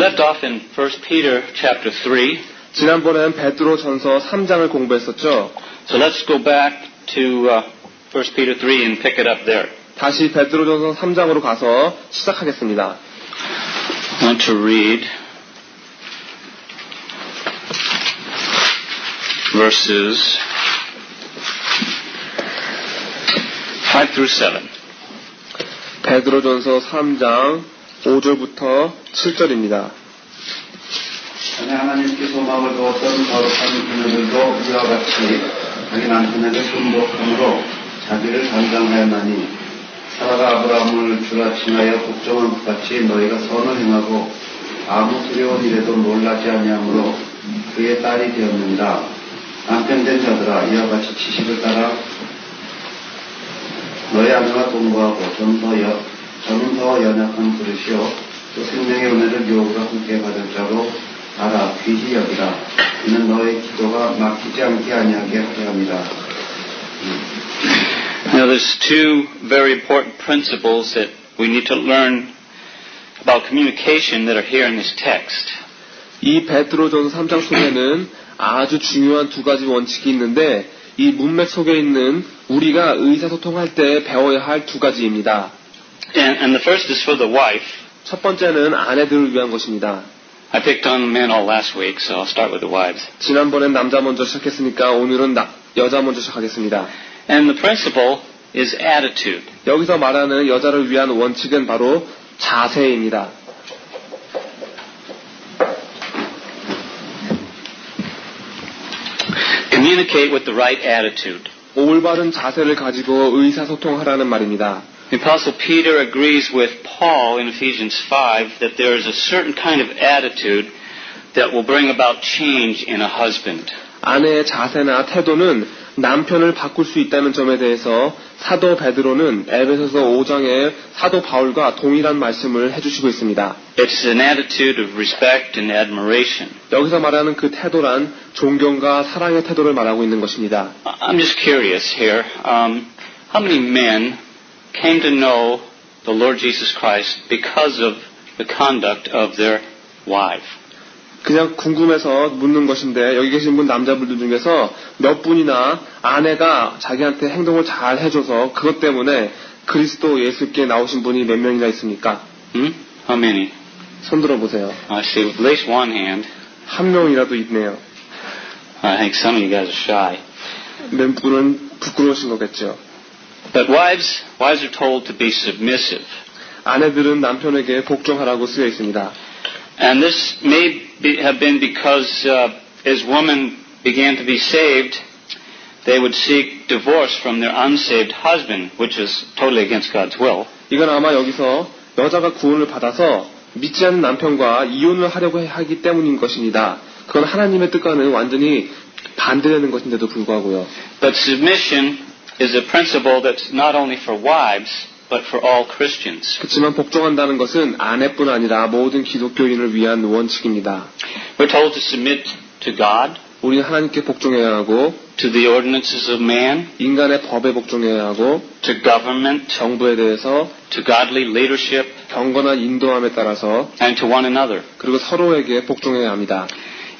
left off in 1 Peter chapter 3. 지난번엔 베드로전서 3장을 공부했었죠. So let's go back to 1 Peter 3 and pick it up there. 다시 베드로전서 3장으로 가서 시작하겠습니다. I want to read verses 5 through 7. 베드로전서 3장 5절부터 7절입니다. 하나님께 소망을 두었던 거룩한 그녀들도 이와 같이 자기 남편에게 순복함으로 자기를 단장하였나니 사라가 아브라함을 주라 칭하여 복종한 것 같이 너희가 선을 행하고 아무 두려운 일에도 놀라지 아니하므로 그의 딸이 되었느니라. 남편 된 자들아 이와 같이 지식을 따라 너희 아내와 동거하고 저는 더 연약한 그릇이요 또 생명의 은혜를 유혹으로 함께 받을 자로 알아 귀히 여기라. 이는 너의 기도가 막히지 않게 아니하게 하려 함이라. Now there's two very important principles that we need to learn about communication that are here in this text. 이 베드로전서 3장 속에는 아주 중요한 두 가지 원칙이 있는데 이 문맥 속에 있는 우리가 의사소통할 때 배워야 할 두 가지입니다. And the first is for the wife. 첫 번째는 아내들을 위한 것입니다. I picked on men all last week, so I'll start with the wives. 지난번엔 남자 먼저 시작했으니까 오늘은 여자 먼저 시작하겠습니다. And the principle is attitude. 여기서 말하는 여자를 위한 원칙은 바로 자세입니다. Communicate with the right attitude. 올바른 자세를 가지고 의사소통하라는 말입니다. The Apostle Peter agrees with Paul in Ephesians 5 that there is a certain kind of attitude that will bring about change in a husband. 아내의 자세나 태도는 남편을 바꿀 수 있다는 점에 대해서 사도 베드로는 에베소서 5장에 사도 바울과 동일한 말씀을 해주시고 있습니다. It's an attitude of respect and admiration. 여기서 말하는 그 태도란 존경과 사랑의 태도를 말하고 있는 것입니다. I'm just curious here. How many men came to know the Lord Jesus Christ because of the conduct of their wife? 그냥 궁금해서 묻는 것인데 여기 계신 분 남자분들 중에서 몇 분이나 아내가 자기한테 행동을 잘 해줘서 그것 때문에 그리스도 예수께 나오신 분이 몇 명이나 있습니까? How many? 손 들어보세요. I see at least one hand. 한 명이라도 있네요. I think some of you guys are shy. 몇 분은 부끄러우신 거겠죠. But wives are told to be submissive. 아내들은 남편에게 복종하라고 쓰여 있습니다. And this may have been because as women began to be saved, they would seek divorce from their unsaved husband, which is totally against God's will. 이건 아마 여기서 여자가 구원을 받아서 믿지 않는 남편과 이혼을 하려고 하기 때문인 것입니다. 그건 하나님의 뜻과는 완전히 반대되는 것인데도 불구하고요. But submission is a principle that's not only for wives, but for all Christians. 그렇지만 복종한다는 것은 아내뿐 아니라 모든 기독교인을 위한 원칙입니다. We're told to submit to God, 우리는 하나님께 복종해야 하고 to the ordinances of man, 인간의 법에 복종해야 하고 to government, 정부에 대해서 to godly leadership, 경건한 인도함에 따라서 and to one another. 그리고 서로에게 복종해야 합니다.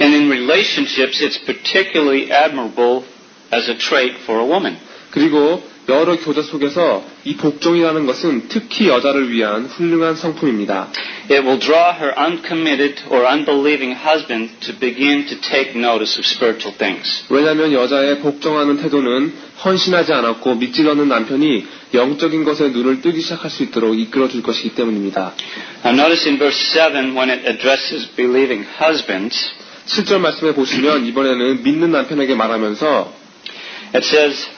And in relationships, it's particularly admirable as a trait for a woman. 그리고 여러 교제 속에서 이 복종이라는 것은 특히 여자를 위한 훌륭한 성품입니다. It will draw her uncommitted or unbelieving husband to begin to take notice of spiritual things. 왜냐하면 여자의 복종하는 태도는 헌신하지 않았고 믿지 않는 남편이 영적인 것에 눈을 뜨기 시작할 수 있도록 이끌어줄 것이기 때문입니다. Now notice in verse 7 when it addresses believing husbands, 7절 말씀에 보시면 이번에는 믿는 남편에게 말하면서 it says,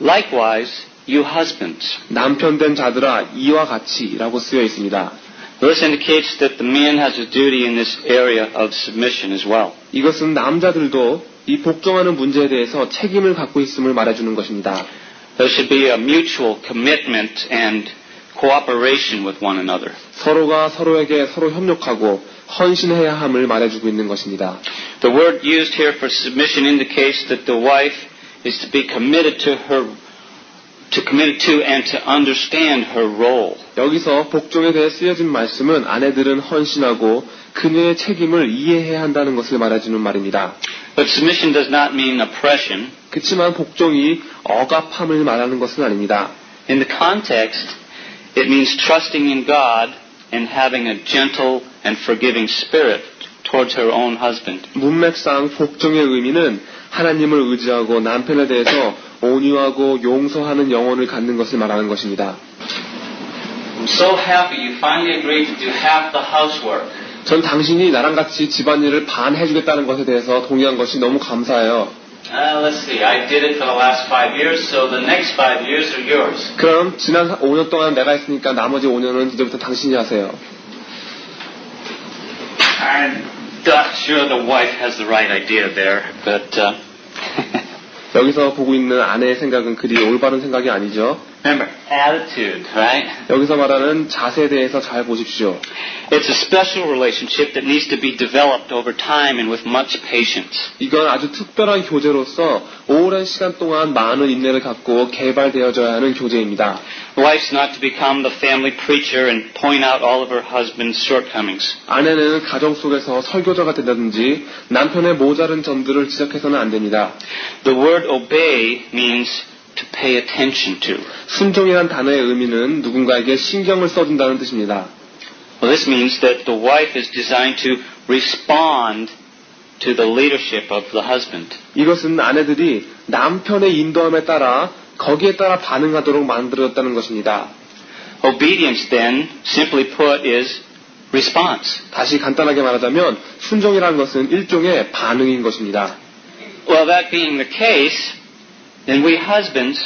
Likewise, you husbands. 남편 된 자들아 이와 같이 라고 쓰여 있습니다. This indicates that the man has a duty in this area of submission as well. 이것은 남자들도 이 복종하는 문제에 대해서 책임을 갖고 있음을 말해주는 것입니다. There should be a mutual commitment and cooperation with one another. 서로가 서로에게 서로 협력하고 헌신해야 함을 말해주고 있는 것입니다. The word used here for submission indicates that the wife is to be committed to her to commit to and to understand her role. 여기서 복종에 대해 쓰여진 말씀은 아내들은 헌신하고 그녀의 책임을 이해해야 한다는 것을 말해주는 말입니다. But submission does not mean oppression. 그렇지만 복종이 억압함을 말하는 것은 아닙니다. In the context, it means trusting in God and having a gentle and forgiving spirit towards her own husband. 문맥상 복종의 의미는 하나님을 의지하고 남편에 대해서 온유하고 용서하는 영혼을 갖는 것을 말하는 것입니다. I'm so happy you finally agreed to do half the housework. 전 당신이 나랑 같이 집안일을 반 해주겠다는 것에 대해서 동의한 것이 너무 감사해요. Let's see. I did it for the last 5 years, so the next 5 years are yours. 그럼 지난 5년 동안 내가 했으니까 나머지 5년은 이제부터 당신이 하세요. I'm not sure the wife has the right idea there, but 여기서 보고 있는 아내의 생각은 그리 올바른 생각이 아니죠. remember, attitude, right? 여기서 말하는 자세에 대해서 잘 보십시오. It's a special relationship that needs to be developed over time and with much patience. 이건 아주 특별한 교제로서 오랜 시간 동안 많은 인내를 갖고 개발되어져야 하는 교제입니다. Wife's not to become the family preacher and point out all of her husband's shortcomings. 아내는 가정 속에서 설교자가 된다든지 남편의 모자른 점들을 지적해서는 안 됩니다. The word obey means to pay attention to. 순종이란 단어의 의미는 누군가에게 신경을 써준다는 뜻입니다. Well, this means that the wife is designed to respond to the leadership of the husband. 이것은 아내들이 남편의 인도함에 따라 거기에 따라 반응하도록 만들어졌다는 것입니다. Obedience then, simply put, is response. 다시 간단하게 말하자면 순종이라는 것은 일종의 반응인 것입니다. Well, that being the case, then we husbands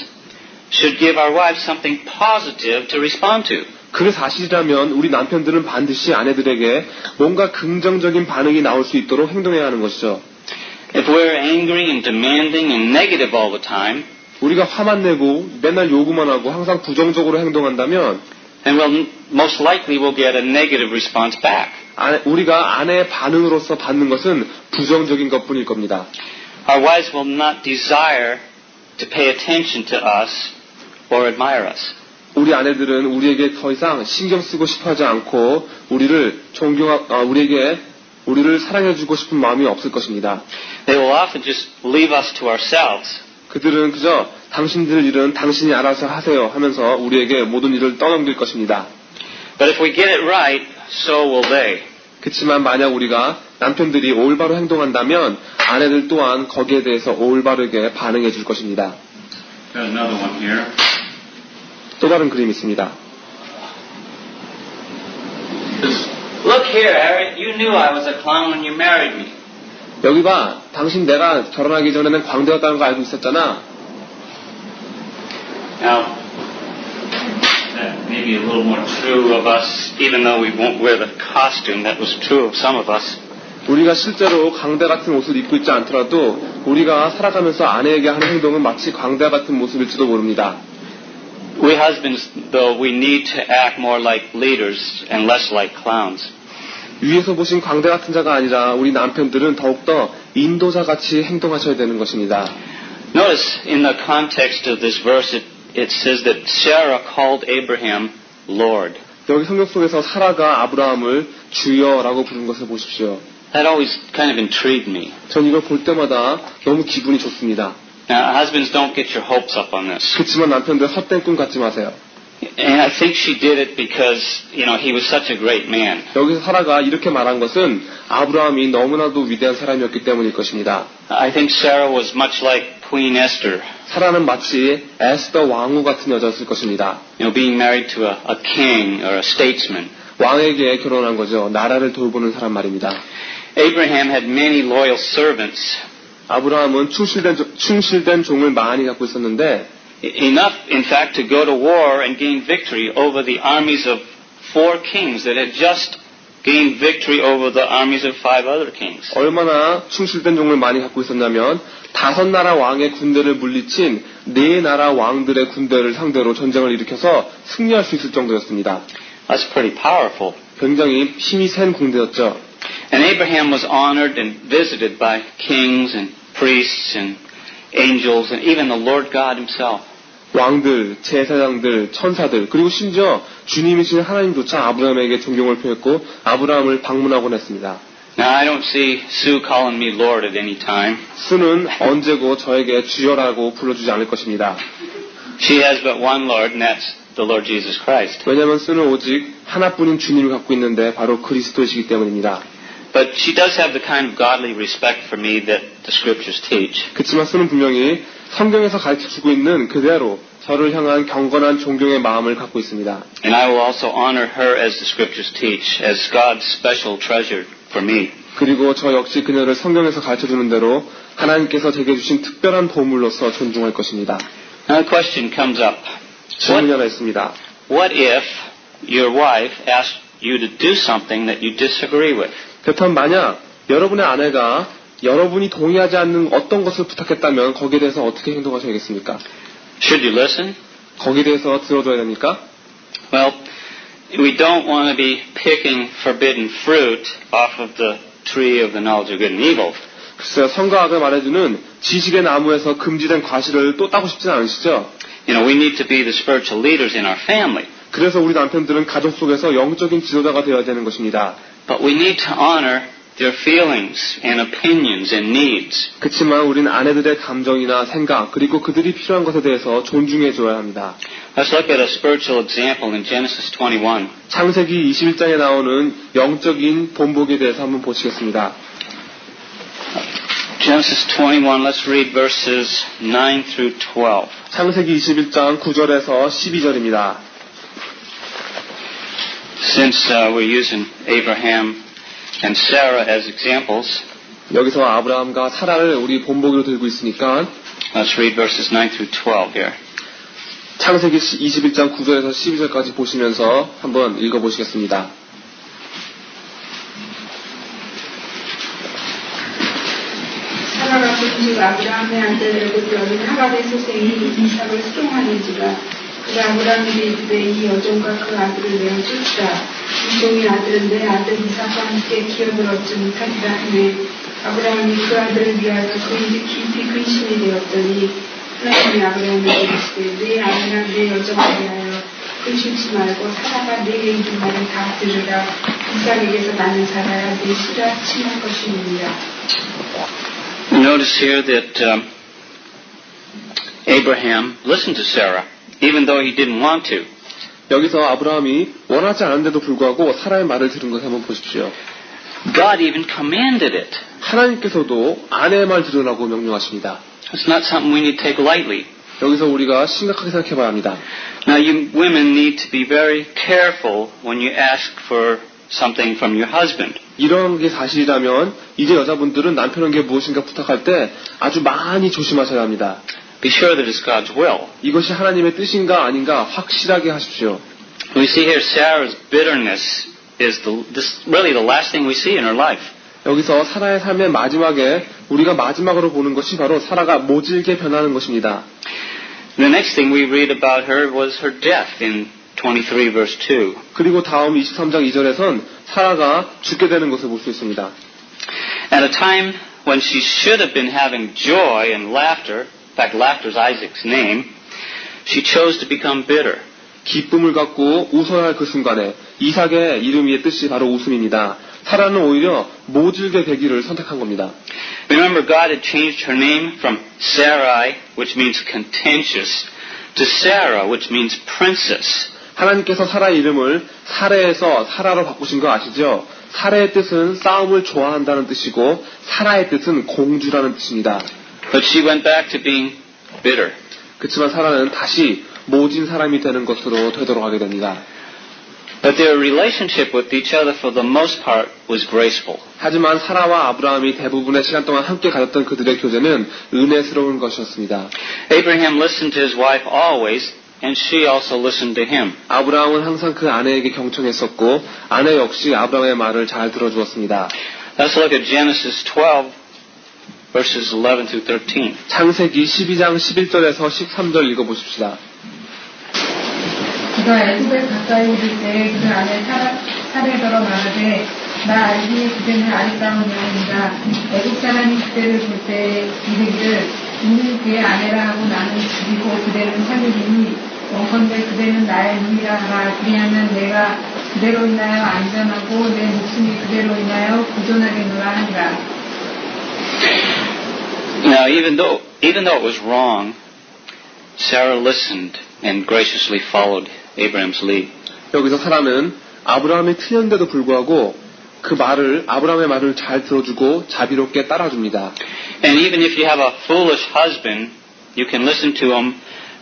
should give our wives something positive to respond to. 그게 사실이라면 우리 남편들은 반드시 아내들에게 뭔가 긍정적인 반응이 나올 수 있도록 행동해야 하는 것이죠. If we're angry and demanding and negative all the time, 우리가 화만 내고 맨날 요구만 하고 항상 부정적으로 행동한다면 then most likely we'll get a negative response back. 우리가 아내의 반응으로서 받는 것은 부정적인 것뿐일 겁니다. Our wives will not desire to pay attention to us or admire us. 우리 아내들은 우리에게 더 이상 신경 쓰고 싶어하지 않고 우리를 우리를 사랑해주고 싶은 마음이 없을 것입니다. They will often just leave us to ourselves. 그들은 그저 당신들 일은 당신이 알아서 하세요 하면서 우리에게 모든 일을 떠넘길 것입니다. But if we get it right, so will they. 그렇지만 만약 우리가 남편들이 올바로 행동한다면 아내들 또한 거기에 대해서 올바르게 반응해 줄 것입니다. There's another one here. 또 다른 그림이 있습니다. Look here, Harriet. You knew I was a clown when you married me. 여기 봐. 당신 내가 결혼하기 전에는 광대였다는 거 알고 있었잖아. Now, that may be a little more true of us, even though we won't wear the costume. That was true of some of us. 우리가 실제로 광대 같은 옷을 입고 있지 않더라도 우리가 살아가면서 아내에게 하는 행동은 마치 광대 같은 모습일지도 모릅니다. We husbands, though, we need to act more like leaders and less like clowns. 위에서 보신 광대 같은 자가 아니라 우리 남편들은 더욱더 인도자 같이 행동하셔야 되는 것입니다. Notice in the context of this verse, it says that Sarah called Abraham Lord. 여기 성경 속에서 사라가 아브라함을 주여라고 부른 것을 보십시오. That always kind of intrigued me. 전 이걸 볼 때마다 너무 기분이 좋습니다. Now, husbands, don't get your hopes up on this. 그렇지만 남편들 헛된 꿈 갖지 마세요. And I think she did it because, he was such a great man. 여기서 사라가 이렇게 말한 것은 아브라함이 너무나도 위대한 사람이었기 때문일 것입니다. I think Sarah was much like Queen Esther, 사라는 마치 에스더 왕후 같은 여자였을 것입니다. being married to a king or a statesman. 왕에게 결혼한 거죠. 나라를 돌보는 사람 말입니다. Abraham had many loyal servants. 아브라함은 충실된 종을 많이 갖고 있었는데 Enough, in fact, to go to war and gain victory over the armies of 4 kings that had just gained victory over the armies of 5 other kings. 얼마나 충실된 종을 많이 갖고 있었냐면 5 나라 왕의 군대를 물리친 4 나라 왕들의 군대를 상대로 전쟁을 일으켜서 승리할 수 있을 정도였습니다. That's pretty powerful. 굉장히 힘이 센 군대였죠. And Abraham was honored and visited by kings and priests and angels and even the Lord God himself. 왕들, 제사장들, 천사들, 그리고 심지어 주님이신 하나님조차 아브라함에게 존경을 표했고 아브라함을 방문하곤 했습니다. Now, I don't see Sue calling me Lord at any time. 수는 언제고 저에게 주여라고 불러주지 않을 것입니다. She has but one Lord, and that's the Lord Jesus Christ. 왜냐하면 수는 오직 하나뿐인 주님을 갖고 있는데 바로 그리스도이시기 때문입니다. But she does have the kind of godly respect for me that the Scriptures teach. 그렇지만 수는 분명히 성경에서 가르쳐주고 있는 그대로 저를 향한 경건한 존경의 마음을 갖고 있습니다. And I will also honor her as the Scriptures teach, as God's special treasure for me. 그리고 저 역시 그녀를 성경에서 가르쳐주는 대로 하나님께서 제게 주신 특별한 보물로서 존중할 것입니다. Now the question comes up. 질문이 하나 있습니다. What if your wife asked you to do something that you disagree with? 그렇다면 만약 여러분의 아내가 여러분이 동의하지 않는 어떤 것을 부탁했다면 거기에 대해서 어떻게 행동하셔야겠습니까? Should you listen? 거기에 대해서 들어줘야 됩니까? Well, we don't want to be picking forbidden fruit off of the tree of the knowledge of good and evil. 글쎄요, 성가학을 말해주는 지식의 나무에서 금지된 과실을 또 따고 싶지는 않으시죠? You know, we need to be the spiritual leaders in our family. 그래서 우리 남편들은 가족 속에서 영적인 지도자가 되어야 되는 것입니다. But we need to honor their feelings and opinions and needs. 그렇지만 우리는 아내들의 감정이나 생각 그리고 그들이 필요한 것에 대해서 존중해줘야 합니다. Let's look at a spiritual example in Genesis 21. 창세기 21장에 나오는 영적인 본보기에 대해서 한번 보시겠습니다. Genesis 21, let's read verses 9 through 12. 창세기 21장 9절에서 12절입니다. Since we're using Abraham and Sarah as examples, 여기서 아브라함과 사라를 우리 본보기로 들고 있으니까 let's read verses 9 through 12 here. 창세기 21장 9절에서 12절까지 보시면서 한번 읽어보시겠습니다. 사라가 본즉 아브라함의 아들에게 여긴 하갈의 소생이 이삭을 수종하는지라. 그가 아브라함에게 이르되 이 여종과 그 아들을 내어 쫓으라. 이 종의 아들은 내 아들 이삭과 함께 기업을 얻지 못하리라 하매 아브라함이 그 아들을 위하여 그에게 깊이 근심이 되었더니 하나님이 아브라함에게 이르시되 내 아내랑 내 여종을 위하여 근심치 말고 사라가 내게 이른 말을 다 들으라. 이삭에게서 나는 살아야 내 씨라 칭할 것이니라. Notice here that Abraham listened to Sarah, even though he didn't want to. 여기서 아브라함이 원하지 않은데도 불구하고 사라의 말을 들은 것을 한번 보십시오. God even commanded it. 하나님께서도 아내의 말 들으라고 명령하십니다. It's not something we need to take lightly. 여기서 우리가 심각하게 생각해 봐야 합니다. Now, you women need to be very careful when you ask for something from your husband. 이런 게 사실이라면 이제 여자분들은 남편에게 무엇인가 부탁할 때 아주 많이 조심하셔야 합니다. Be sure that it's God's will. 이것이 하나님의 뜻인가 아닌가 확실하게 하십시오. We see here Sarah's bitterness is really the last thing we see in her life. 여기서 사라의 삶의 마지막에 우리가 마지막으로 보는 것이 바로 사라가 모질게 변하는 것입니다. The next thing we read about her was her death in 23 verse 2. 그리고 다음 23장 2절에선 사라가 죽게 되는 것을 볼 수 있습니다. At a time when she should have been having joy and laughter, in fact laughter is Isaac's name, she chose to become bitter. 기쁨을 갖고 웃어야 할 그 순간에 이삭의 이름의 뜻이 바로 웃음입니다. 사라는 오히려 모질게 되기를 선택한 겁니다. Remember, God had changed her name from Sarai, which means contentious, to Sarah, which means princess. 하나님께서 사라의 이름을 사레에서 사라로 바꾸신 거 아시죠? 사레의 뜻은 싸움을 좋아한다는 뜻이고 사라의 뜻은 공주라는 뜻입니다. But she went back to being bitter. 그렇지만 사라는 다시 모진 사람이 되는 것으로 되도록 하게 됩니다. But their relationship with each other for the most part was graceful. 하지만 사라와 아브라함이 대부분의 시간 동안 함께 가졌던 그들의 교제는 은혜스러운 것이었습니다. Abraham listened to his wife always, and she also listened to him. 아브라함은 항상 그 아내에게 경청했었고 아내 역시 아브라함의 말을 잘 들어주었습니다. Let's look at Genesis 12, verses 11 through 13. 창세기 12장 11절에서 13절 읽어보십시다. 그가 애굽에 가까이 오를 때 그 아내 사레더러 말하되 나 알기에 그대는 아리따운 여인이다. 애굽 사람이 그대를 볼 때 이르기를 이는 그의 아내라 하고 나는 죽이고 그대는 살리리니 원컨대 그대는 나의 누이라 하라. 그리하면 내가 그대로 인하여 안전하고 내 목숨이 그대로 인하여 보존하겠노라 하니라. Now, even though it was wrong, Sarah listened and graciously followed Abraham's lead. 여기서 사라는 아브라함이 틀렸는데도 불구하고 아브라함의 말을 잘 들어주고 자비롭게 따라줍니다. And even if you have a foolish husband, you can listen to him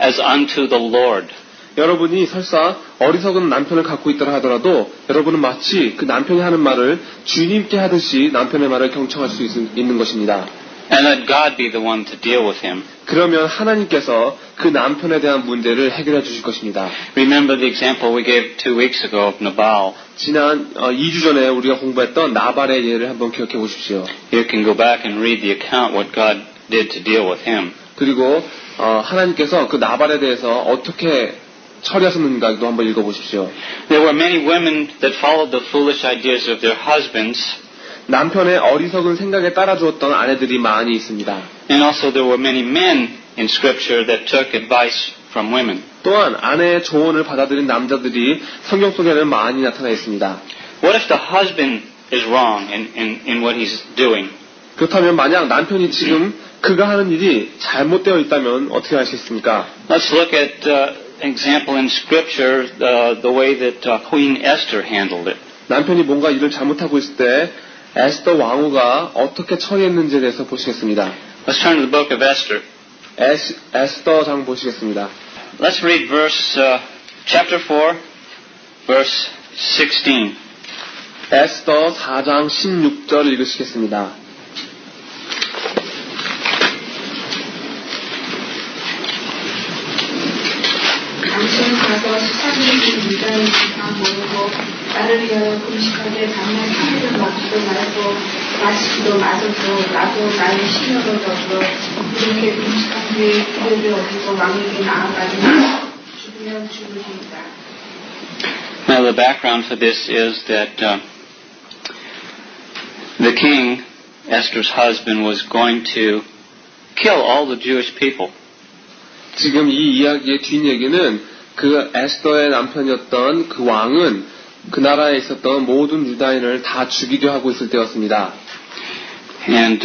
as unto the Lord. 여러분이 설사 어리석은 남편을 갖고 있더라 하더라도 여러분은 마치 그 남편이 하는 말을 주님께 하듯이 남편의 말을 경청할 수 있는 것입니다. And let God be the one to deal with him. 그러면 하나님께서 그 남편에 대한 문제를 해결해 주실 것입니다. Remember the example we gave 2 weeks ago of Nabal. 지난 2주 전에 우리가 공부했던 나발의 예를 한번 기억해 보십시오. You can go back and read the account what God did to deal with him. 그리고 하나님께서 그 나발에 대해서 어떻게 처리하셨는가도 한번 읽어보십시오. There were many women that followed the foolish ideas of their husbands. 남편의 어리석은 생각에 따라주었던 아내들이 많이 있습니다. And also there were many men in Scripture that took advice from women. 또한 아내의 조언을 받아들인 남자들이 성경 속에는 많이 나타나 있습니다. What if the husband is wrong in what he's doing? 그렇다면 만약 남편이 지금 그가 하는 일이 잘못되어 있다면 어떻게 하시겠습니까? Let's look at example in Scripture, the way that Queen Esther handled it. 남편이 뭔가 일을 잘못하고 있을 때 에스더 왕후가 어떻게 처리했는지에 대해서 보시겠습니다. Let's turn to the book of Esther. 에스더 장 보시겠습니다. Let's read chapter 4, verse 16. 에스더 4장 16절 읽으시겠습니다. 당신은 가서 수사들이 유다의 지파 모으고 나를 위하여 금식하게 밤낮 3일을 먹지도 말고 마시지도 마셔도 나도 나의 시녀로 더불어 이렇게 금식한 뒤에 그들을 얻고 왕에게 나아가지고 죽으면 죽으리이다. Now the background for this is that the king, Esther's husband, was going to kill all the Jewish people. 지금 이 이야기의 뒷얘기는 그 에스더의 남편이었던 그 왕은 그 나라에 있었던 모든 유다인을 다 죽이려 하고 있을 때였습니다. And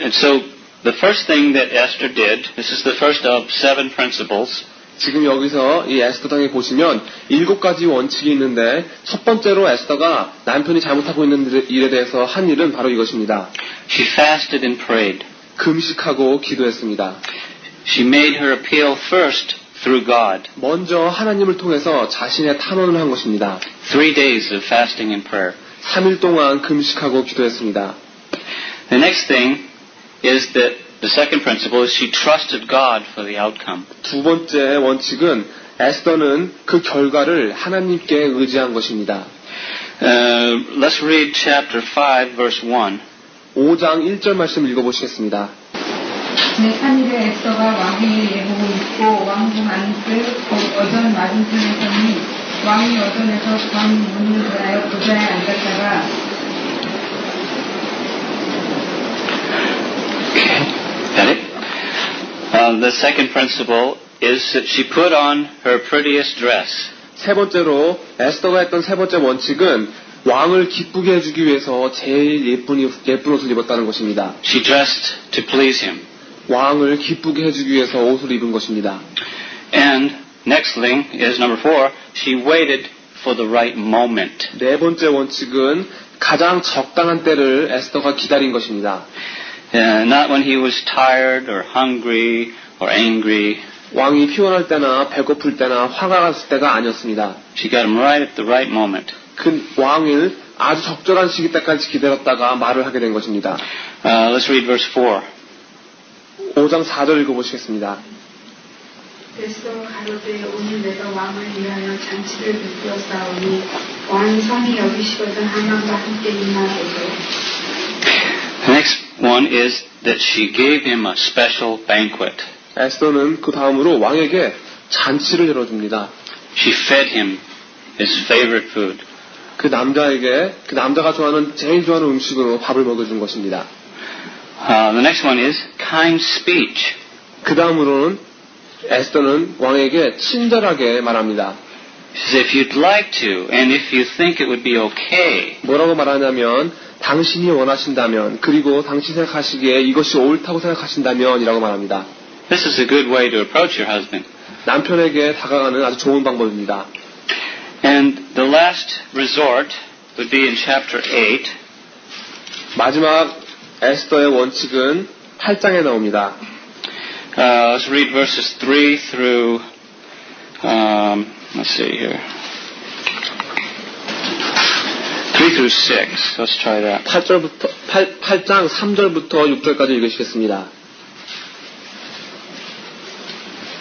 so the first thing that Esther did, this is the first of 7 principles. 지금 여기서 이 에스더장에 보시면 7가지 원칙이 있는데 첫 번째로 에스더가 남편이 잘못하고 있는 일에 대해서 한 일은 바로 이것입니다. She fasted and prayed. 금식하고 기도했습니다. She made her appeal first through God. 먼저 하나님을 통해서 자신의 탄원을 한 것입니다. 3 days of fasting and prayer. 3일 동안 금식하고 기도했습니다. The next thing is that the second principle is she trusted God for the outcome. 두 번째 원칙은 에스더는 그 결과를 하나님께 의지한 것입니다. Let's read chapter 5, verse 1. 5장 1절 말씀 읽어보시겠습니다. 제3일에 에스더가 왕에게 예보고 있고 왕궁 안뜰 곧 어전 맞은편에 서니 왕이 어전에서 관 문을 대하여 보좌에 앉았다가 Got it? The second principle is that she put on her prettiest dress. 세 번째로 에스더가 했던 세 번째 원칙은 왕을 기쁘게 해주기 위해서 제일 예쁜 옷을 입었다는 것입니다. She dressed to please him. 왕을 기쁘게 해주기 위해서 옷을 입은 것입니다. And next thing is number 4, she waited for the right moment. 네 번째 원칙은 가장 적당한 때를 에스더가 기다린 것입니다. Not when he was tired or hungry or angry. 왕이 피곤할 때나 배고플 때나 화가 났을 때가 아니었습니다. She got him right at the right moment. 그 왕을 아주 적절한 시기 때까지 기다렸다가 말을 하게 된 것입니다. Let's read verse 4. 5장 4절 읽어보시겠습니다. 에스더가 가로되 오늘 내가 왕을 위하여 잔치를 베풀었사오니 왕이 선히 여기시거든 하만과 함께 임하소서. The next one is that she gave him a special banquet. 에스더는 그 다음으로 왕에게 잔치를 열어줍니다. She fed him his favorite food. 그 남자에게 그 남자가 제일 좋아하는 음식으로 밥을 먹여준 것입니다. The next one is kind speech. 그 다음으로는 에스더는 왕에게 친절하게 말합니다. She says, if you'd like to, and if you think it would be okay, 뭐라고 말하냐면 당신이 원하신다면 그리고 당신 생각하시기에 이것이 옳다고 생각하신다면 이라고 말합니다. this is a good way to approach your husband. 남편에게 다가가는 아주 좋은 방법입니다. And the last resort would be in chapter 8. 마지막 에스더의 원칙은 8장에 나옵니다. Let's read verses 3 through, let's see here. 3 through 6. Let's try that. 8장 3절부터 6절까지 읽으시겠습니다.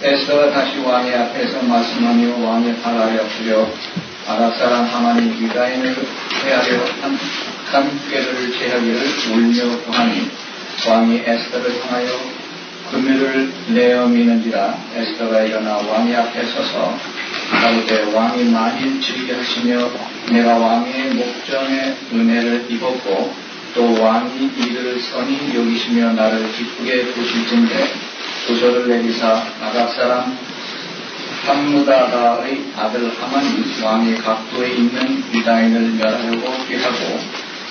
에스더가 다시 왕의 앞에서 말씀하며 왕의 발아래 엎드려 아랍 사람 하만이 유다인을 해하려 함께를 제하기를 울며 구하니 왕이 에스더를 향하여 금유를 내어 미는지라. 에스더가 일어나 왕의 앞에 서서 가로되 왕이 만일 즐겨 하시며 내가 왕의 목전에 은혜를 입었고 또 왕이 이를 선히 여기시며 나를 기쁘게 보실진대 조서를 내리사 아랍 사람 함무다다의 아들 하만이 왕의 각도에 있는 유다인을 멸하려고 꾀하고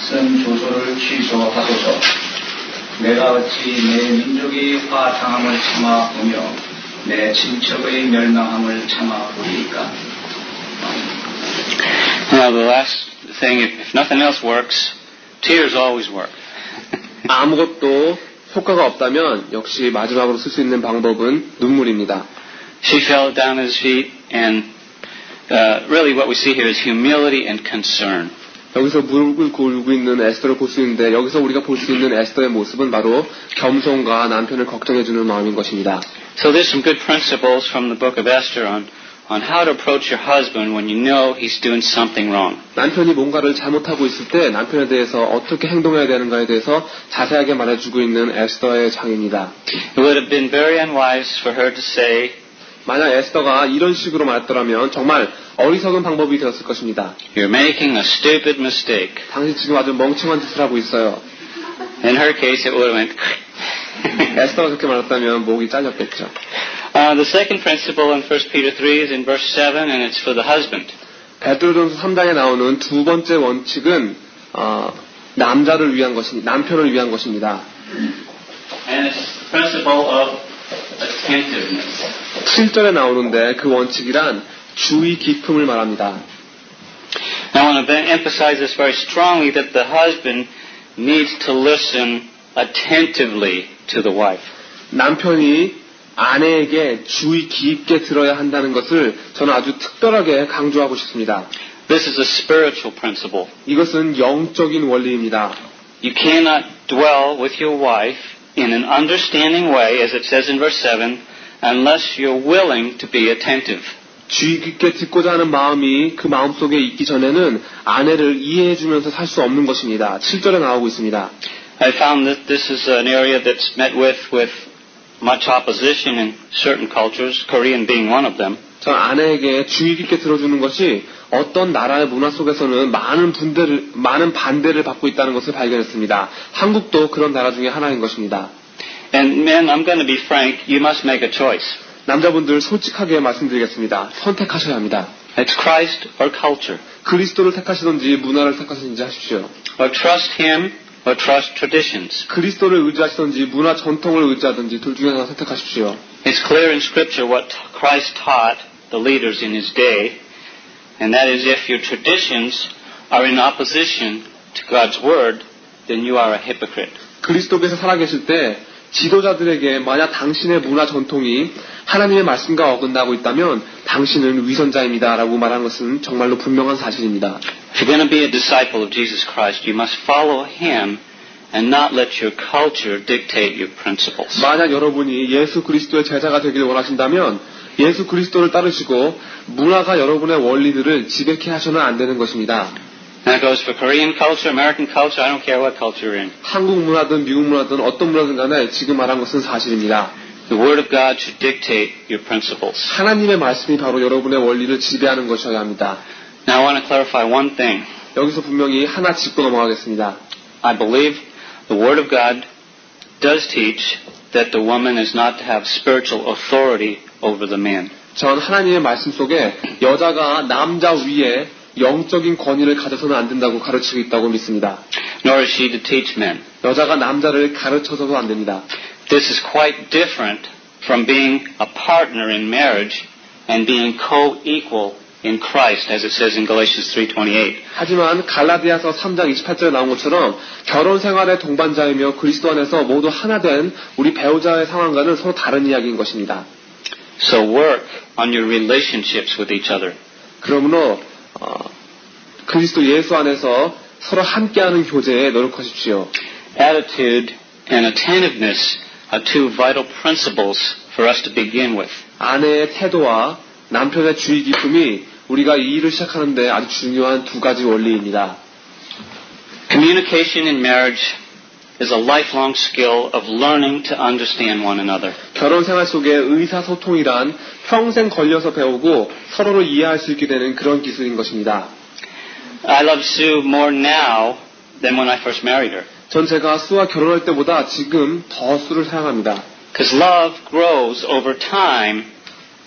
쓴 조서를 취소하소서. 내가 어찌 내 민족의 화장함을 참아 보며 내 친척의 멸망함을 참아 보리이까. Now the last thing, if nothing else works, tears always work. 아무것도 효과가 없다면 역시 마지막으로 쓸 수 있는 방법은 눈물입니다. She fell down at his feet, and really what we see here is humility and concern. 여기서 무릎을 꿇고 있는 에스더를 볼 수 있는데 여기서 우리가 볼 수 있는 에스더의 모습은 바로 겸손과 남편을 걱정해주는 마음인 것입니다. So there's some good principles from the book of Esther on how to approach your husband when you know he's doing something wrong. 남편이 뭔가를 잘못하고 있을 때 남편에 대해서 어떻게 행동해야 되는가에 대해서 자세하게 말해주고 있는 에스더의 장입니다. It would have been very unwise for her to say, 만약 에스더가 이런 식으로 말했더라면 정말 어리석은 방법이 되었을 것입니다. you're making a stupid mistake. 당신 지금 아주 멍청한 짓을 하고 있어요. In her case, it would have went. 에스더가 그렇게 말했다면 목이 잘렸겠죠. The second principle in 1 Peter 3 is in verse 7, and it's for the husband. 베드로전서 3장에 나오는 두 번째 원칙은 남자를 위한 것입니다. 남편을 위한 것입니다. And it's the principle of attentiveness. 7절에 나오는데 그 원칙이란 주의 깊음을 말합니다. I want to emphasize this very strongly that the husband needs to listen attentively to the wife. 남편이 아내에게 주의 깊게 들어야 한다는 것을 저는 아주 특별하게 강조하고 싶습니다. This is a spiritual principle. 이것은 영적인 원리입니다. You cannot dwell with your wife in an understanding way, as it says in verse 7, unless you're willing to be attentive. 주의 깊게 듣고자 하는 마음이 그 마음속에 있기 전에는 아내를 이해해주면서 살 수 없는 것입니다. 7절에 나오고 있습니다. I found that this is an area that's met with much opposition in certain cultures, Korean being one of them. 전 아내에게 주의 깊게 들어주는 것이 어떤 나라의 문화 속에서는 많은 반대를 받고 있다는 것을 발견했습니다. 한국도 그런 나라 중에 하나인 것입니다. And men, I'm going to be frank, you must make a choice. 남자분들 솔직하게 말씀드리겠습니다. 선택하셔야 합니다. It's Christ or culture. 그리스도를 택하시든지 문화를 택하시든지 하십시오. Or trust Him or trust traditions. 그리스도를 의지하시든지 문화 전통을 의지하든지 둘 중에 하나 선택하십시오. It's clear in Scripture what Christ taught the leaders in His day, and that is if your traditions are in opposition to God's Word, then you are a hypocrite. 그리스도께서 살아계실 때 지도자들에게 만약 당신의 문화 전통이 하나님의 말씀과 어긋나고 있다면 당신은 위선자입니다 라고 말하는 것은 정말로 분명한 사실입니다. If you're going to be a disciple of Jesus Christ, you must follow Him and not let your culture dictate your principles. 만약 여러분이 예수 그리스도의 제자가 되기를 원하신다면 예수 그리스도를 따르시고 문화가 여러분의 원리들을 지배케 하셔는 안 되는 것입니다. That goes for Korean culture, American culture, I don't care what culture you're in. 한국 문화든 미국 문화든 어떤 문화든 간에 지금 말한 것은 사실입니다. The Word of God should dictate your principles. 하나님의 말씀이 바로 여러분의 원리를 지배하는 것이어야 합니다. Now I want to clarify one thing. 여기서 분명히 하나 짚고 넘어가겠습니다. I believe the Word of God does teach that the woman is not to have spiritual authority over the man. 전 하나님의 말씀 속에 여자가 남자 위에 영적인 권위를 가져서는 안 된다고 가르치고 있다고 믿습니다. Nor is she to teach men. 여자가 남자를 가르쳐서도 안 됩니다. This is quite different from being a partner in marriage and being co-equal in Christ, as it says in Galatians 3:28. 하지만 갈라디아서 3장 28절에 나온 것처럼 결혼 생활의 동반자이며 그리스도 안에서 모두 하나 된 우리 배우자의 상황과는 서로 다른 이야기인 것입니다. So work on your relationships with each other. 그러므로 그리스도 예수 안에서 서로 함께하는 교제에 노력하십시오. Attitude and attentiveness are two vital principles for us to begin with. 아내의 태도와 남편의 주의 깊음이 우리가 이 일을 시작하는데 아주 중요한 두 가지 원리입니다. Communication in marriage is a lifelong skill of learning to understand one another. 결혼 생활 속에 의사소통이란 평생 걸려서 배우고 서로를 이해할 수 있게 되는 그런 기술인 것입니다. I love Sue more now than when I first married her. 전 제가 수와 결혼할 때보다 지금 더 수를 사랑합니다. Because love grows over time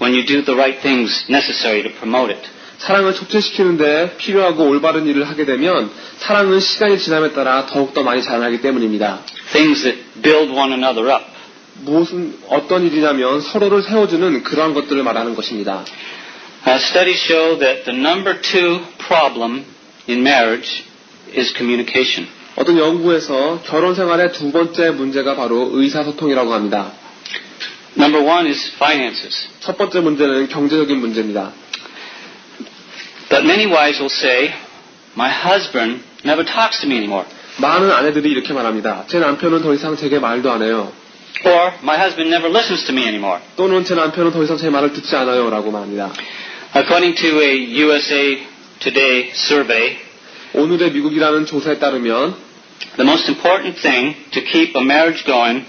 when you do the right things necessary to promote it. 사랑을 촉진시키는데 필요하고 올바른 일을 하게 되면 사랑은 시간이 지남에 따라 더욱더 많이 자라나기 때문입니다. Things that build one another up. 어떤 일이냐면 서로를 세워주는 그러한 것들을 말하는 것입니다. Studies show that the number 2 problem in marriage is communication. 어떤 연구에서 결혼 생활의 두 번째 문제가 바로 의사소통이라고 합니다. Number 1 is finances. 첫 번째 문제는 경제적인 문제입니다. But many wives will say, my husband never talks to me anymore. 많은 아내들이 이렇게 말합니다. 제 남편은 더 이상 제게 말도 안 해요. Or, my husband never listens to me anymore. 또는 제 남편은 더 이상 제 말을 듣지 않아요 라고 말합니다. According to a USA Today survey, 오늘의 미국이라는 조사에 따르면 the most important thing to keep a marriage going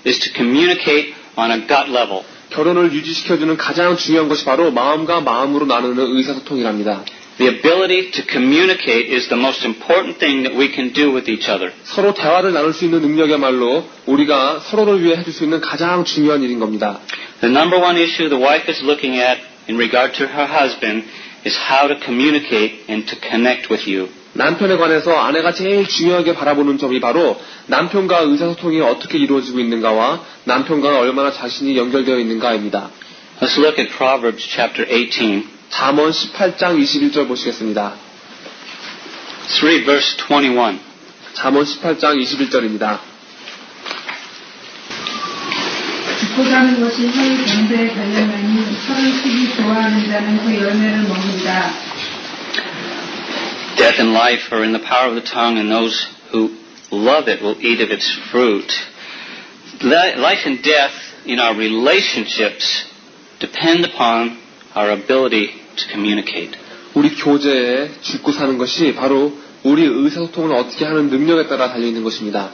is to communicate on a gut level. 결혼을 유지시켜주는 가장 중요한 것이 바로 마음과 마음으로 나누는 의사소통이랍니다. The ability to communicate is the most important thing that we can do with each other. 서로 대화를 나눌 수 있는 능력이야말로 우리가 서로를 위해 해줄 수 있는 가장 중요한 일인 겁니다. The number 1 issue the wife is looking at in regard to her husband is how to communicate and to connect with you. 남편에 관해서 아내가 제일 중요하게 바라보는 점이 바로 남편과 의사소통이 어떻게 이루어지고 있는가와 남편과 얼마나 자신이 연결되어 있는가입니다. Let's look at Proverbs chapter 18. 잠언 18장 21절 보시겠습니다. 3 verse 21. 잠언 18장 21절입니다. 죽고 사는 것이 혀의 경제에 달려나니 혀를 쓰기 좋아하는 자는 그 열매를 먹는다. Death and life are in the power of the tongue, and those who love it will eat of its fruit. Life and death in our relationships depend upon our ability to communicate. 우리 교제에 죽고 사는 것이 바로 우리 의사소통을 어떻게 하는 능력에 따라 달려있는 것입니다.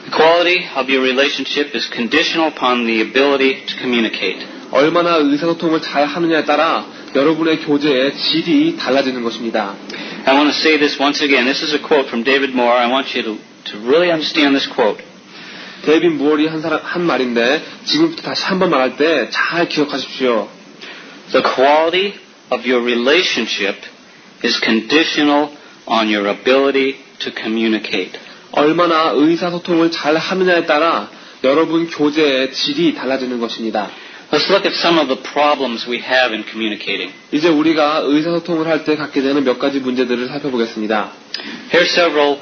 The quality of your relationship is conditional upon the ability to communicate. 얼마나 의사소통을 잘 하느냐에 따라 여러분의 교제의 질이 달라지는 것입니다. I want to say this once again. This is a quote from David Moore. I want you to really understand this quote. 데이빗 무어리 한 말인데 지금부터 다시 한번 말할 때 잘 기억하십시오. The quality of your relationship is conditional on your ability to communicate. 얼마나 의사소통을 잘 하느냐에 따라 여러분 교제의 질이 달라지는 것입니다. Let's look at some of the problems we have in communicating. 이제 우리가 의사소통을 할 때 갖게 되는 몇 가지 문제들을 살펴보겠습니다. Here are several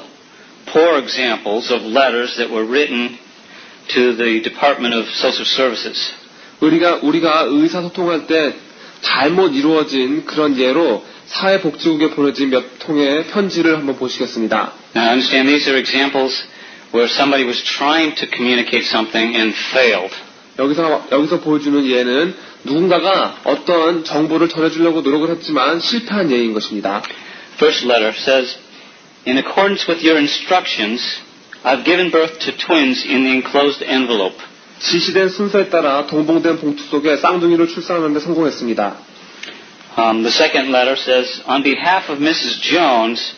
poor examples of letters that were written to the Department of Social Services. 우리가 의사소통할 때 잘못 이루어진 그런 예로 사회복지국에 보내진 몇 통의 편지를 한번 보시겠습니다. Now, understand these are examples where somebody was trying to communicate something and failed. 여기서 보여주는 예는 누군가가 어떤 정보를 전해주려고 노력을 했지만 실패한 예인 것입니다. First letter says, in accordance with your instructions, I've given birth to twins in the enclosed envelope. 지시된 순서에 따라 동봉된 봉투 속에 쌍둥이를 출산하는 데 성공했습니다. The second letter says, on behalf of Mrs. Jones,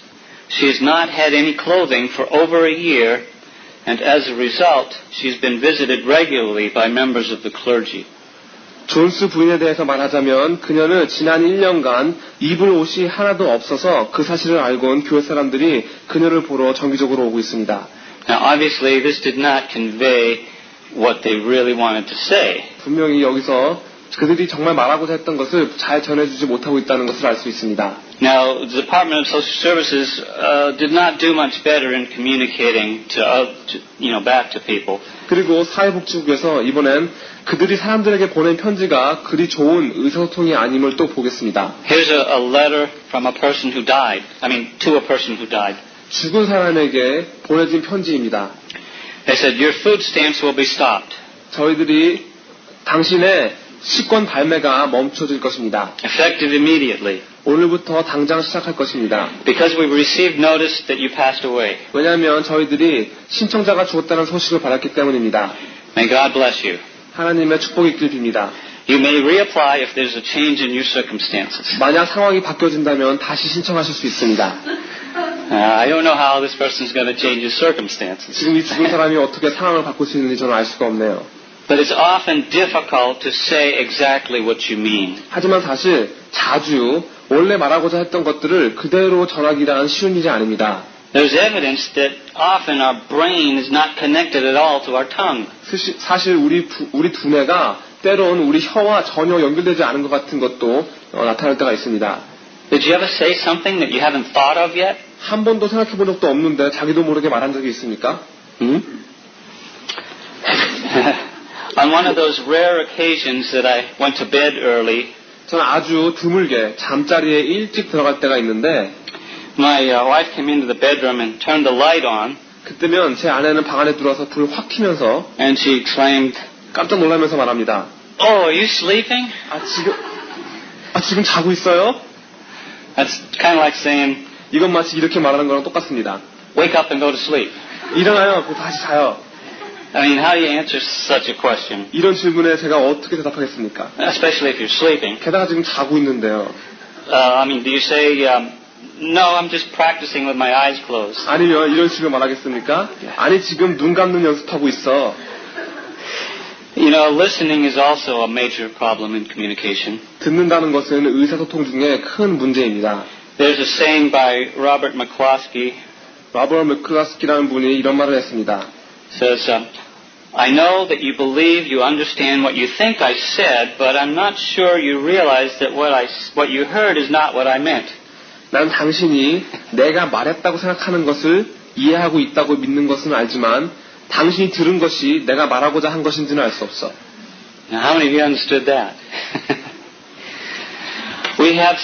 she has not had any clothing for over a year and as a result, she's been visited regularly by members of the clergy. 존스 부인에 대해서 말하자면 그녀는 지난 1년간 입을 옷이 하나도 없어서 그 사실을 알고 온 교회 사람들이 그녀를 보러 정기적으로 오고 있습니다. Now, obviously, this did not convey what they really wanted to say. 분명히 여기서 그들이 정말 말하고자 했던 것을 잘 전해주지 못하고 있다는 것을 알 수 있습니다. Now, the Department of Social Services did not do much better in communicating back to people. 그리고 사회복지국에서 이번엔 그들이 사람들에게 보낸 편지가 그리 좋은 의사소통이 아님을 또 보겠습니다. Here's a letter from a person who died. To a person who died. 죽은 사람에게 보내진 편지입니다. They said, your food stamps will be stopped. 저희들이 당신의 식권 발매가 멈춰질 것입니다. Effective immediately. 오늘부터 당장 시작할 것입니다. Because we've received notice that you passed away. 왜냐하면 저희들이 신청자가 죽었다는 소식을 받았기 때문입니다. May God bless you. 하나님의 축복이 있길 빕니다. You may reapply if there's a change in your circumstances. 만약 상황이 바뀌어진다면 다시 신청하실 수 있습니다. I don't know how this person's going to change his circumstances. 지금 이 죽은 사람이 어떻게 상황을 바꿀 수 있는지 저는 알 수가 없네요. But it's often difficult to say exactly what you mean. 하지만 사실 자주 원래 말하고자 했던 것들을 그대로 전하기란 쉬운 일이 아닙니다. There's evidence that often our brain is not connected at all to our tongue. 사실 우리 두뇌가 때론 우리 혀와 전혀 연결되지 않은 것 같은 것도 나타날 때가 있습니다. Did you ever say something that you haven't thought of yet? 한 번도 생각해 본 적도 없는데 자기도 모르게 말한 적이 있습니까? On one of those rare occasions that I went to bed early, 저는 아주 드물게 잠자리에 일찍 들어갈 때가 있는데 my wife came into the bedroom and turned the light on, 그때면 제 아내는 방 안에 들어와서 불을 확 켜면서 and she exclaimed, 깜짝 놀라면서 말합니다. "Oh, are you sleeping?" 지금 자고 있어요? That's kind of like saying, 이건 마치 이렇게 말하는 거랑 똑같습니다. "Wake up and go to sleep." 일어나요. 그리고 다시 자요. How do you answer such a question? 이런 질문에 제가 어떻게 대답하겠습니까? Especially if you're sleeping. 게다가 지금 자고 있는데요. Do you say, "No, I'm just practicing with my eyes closed"? 아니면 이런 식으로 말하겠습니까? 아니 지금 눈 감는 연습하고 있어. Listening is also a major problem in communication. 듣는다는 것은 의사소통 중에 큰 문제입니다. There's a saying by Robert McCloskey. 로버트 맥클라스키라는 분이 이런 말을 했습니다. Says, I know that you believe you understand what you think I said, but I'm not sure you realize that what you heard is not what I meant. 난 당신이 내가 말했다고 생각하는 것을 이해하고 있다고 믿는 것은 알지만 당신이 들은 것이 내가 말하고자 한 것인지는 알 수 없어. Now, how many of you understood that? We have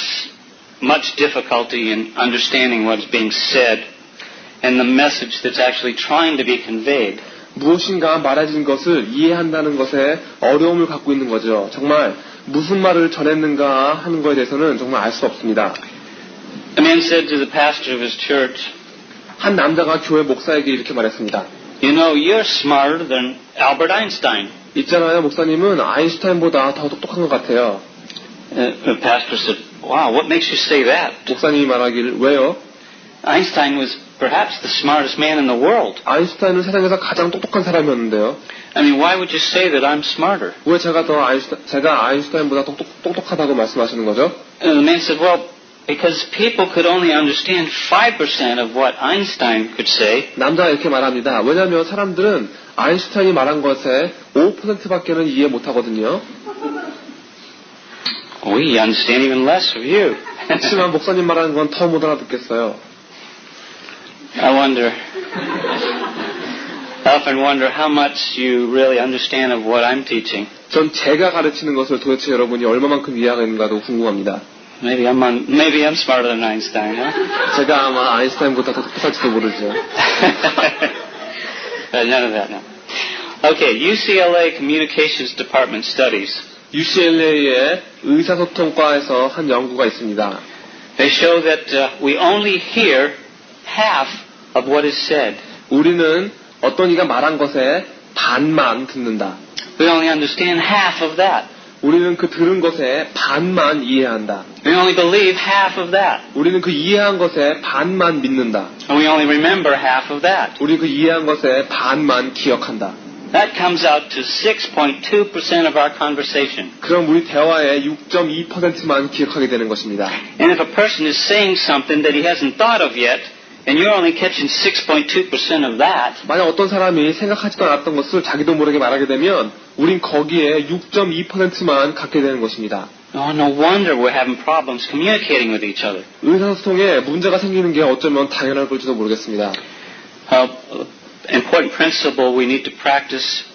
much difficulty in understanding what is being said and the message that's actually trying to be conveyed. 무엇인가 말해진 것을 이해한다는 것에 어려움을 갖고 있는 거죠. 정말 무슨 말을 전했는가 하는 것에 대해서는 정말 알 수 없습니다. A man said to the pastor of his church, 한 남자가 교회 목사에게 이렇게 말했습니다. You're smarter than Albert Einstein. 있잖아요, 목사님은 아인슈타인보다 더 똑똑한 것 같아요. The pastor said, Wow, what makes you say that? 목사님이 말하기를 왜요? Einstein was perhaps the smartest man in the world. 아인슈타인은 세상에서 가장 똑똑한 사람이었는데요. Why would you say that I'm smarter? 왜 제가 아인슈타인보다 똑똑하다고 말씀하시는 거죠? And the man said, well, because people could only understand 5% of what Einstein could say. 남자가 이렇게 말합니다. 왜냐하면 사람들은 아인슈타인이 말한 것의 5%밖에는 이해 못하거든요. We understand even less of you. 그렇지만 목사님 말하는 건 더 못 알아듣겠어요. I often wonder how much you really understand of what I'm teaching. 전 제가 가르치는 것을 도대체 여러분이 얼마만큼 이해하고 있는가도 궁금합니다. Maybe I'm smarter than Einstein, huh? 제가 아마 아인슈타인보다 더 똑똑할지도 모르죠. None of that, no. Okay, UCLA Communications Department studies. UCLA의 의사소통과에서 한 연구가 있습니다. They show that we only hear half of what is said. 우리는 어떤 이가 말한 것의 반만 듣는다. We only understand half of that. 우리는 그 들은 것의 반만 이해한다. We only believe half of that. 우리는 그 이해한 것의 반만 믿는다. And we only remember half of that. 우리는 그 이해한 것의 반만 기억한다. That comes out to 6.2% of our conversation. 그럼 우리 대화의 6.2%만 기억하게 되는 것입니다. And if a person is saying something that he hasn't thought of yet, and you're only catching 6.2% of that, 만약 어떤 사람이 생각하지도 않았던 것을 자기도 모르게 말하게 되면 우린 거기에 6.2%만 갖게 되는 것입니다. oh, no wonder we're having problems communicating with each other. 의사소통에 문제가 생기는 게 어쩌면 당연한 걸지도 모르겠습니다. Important principle we need to practice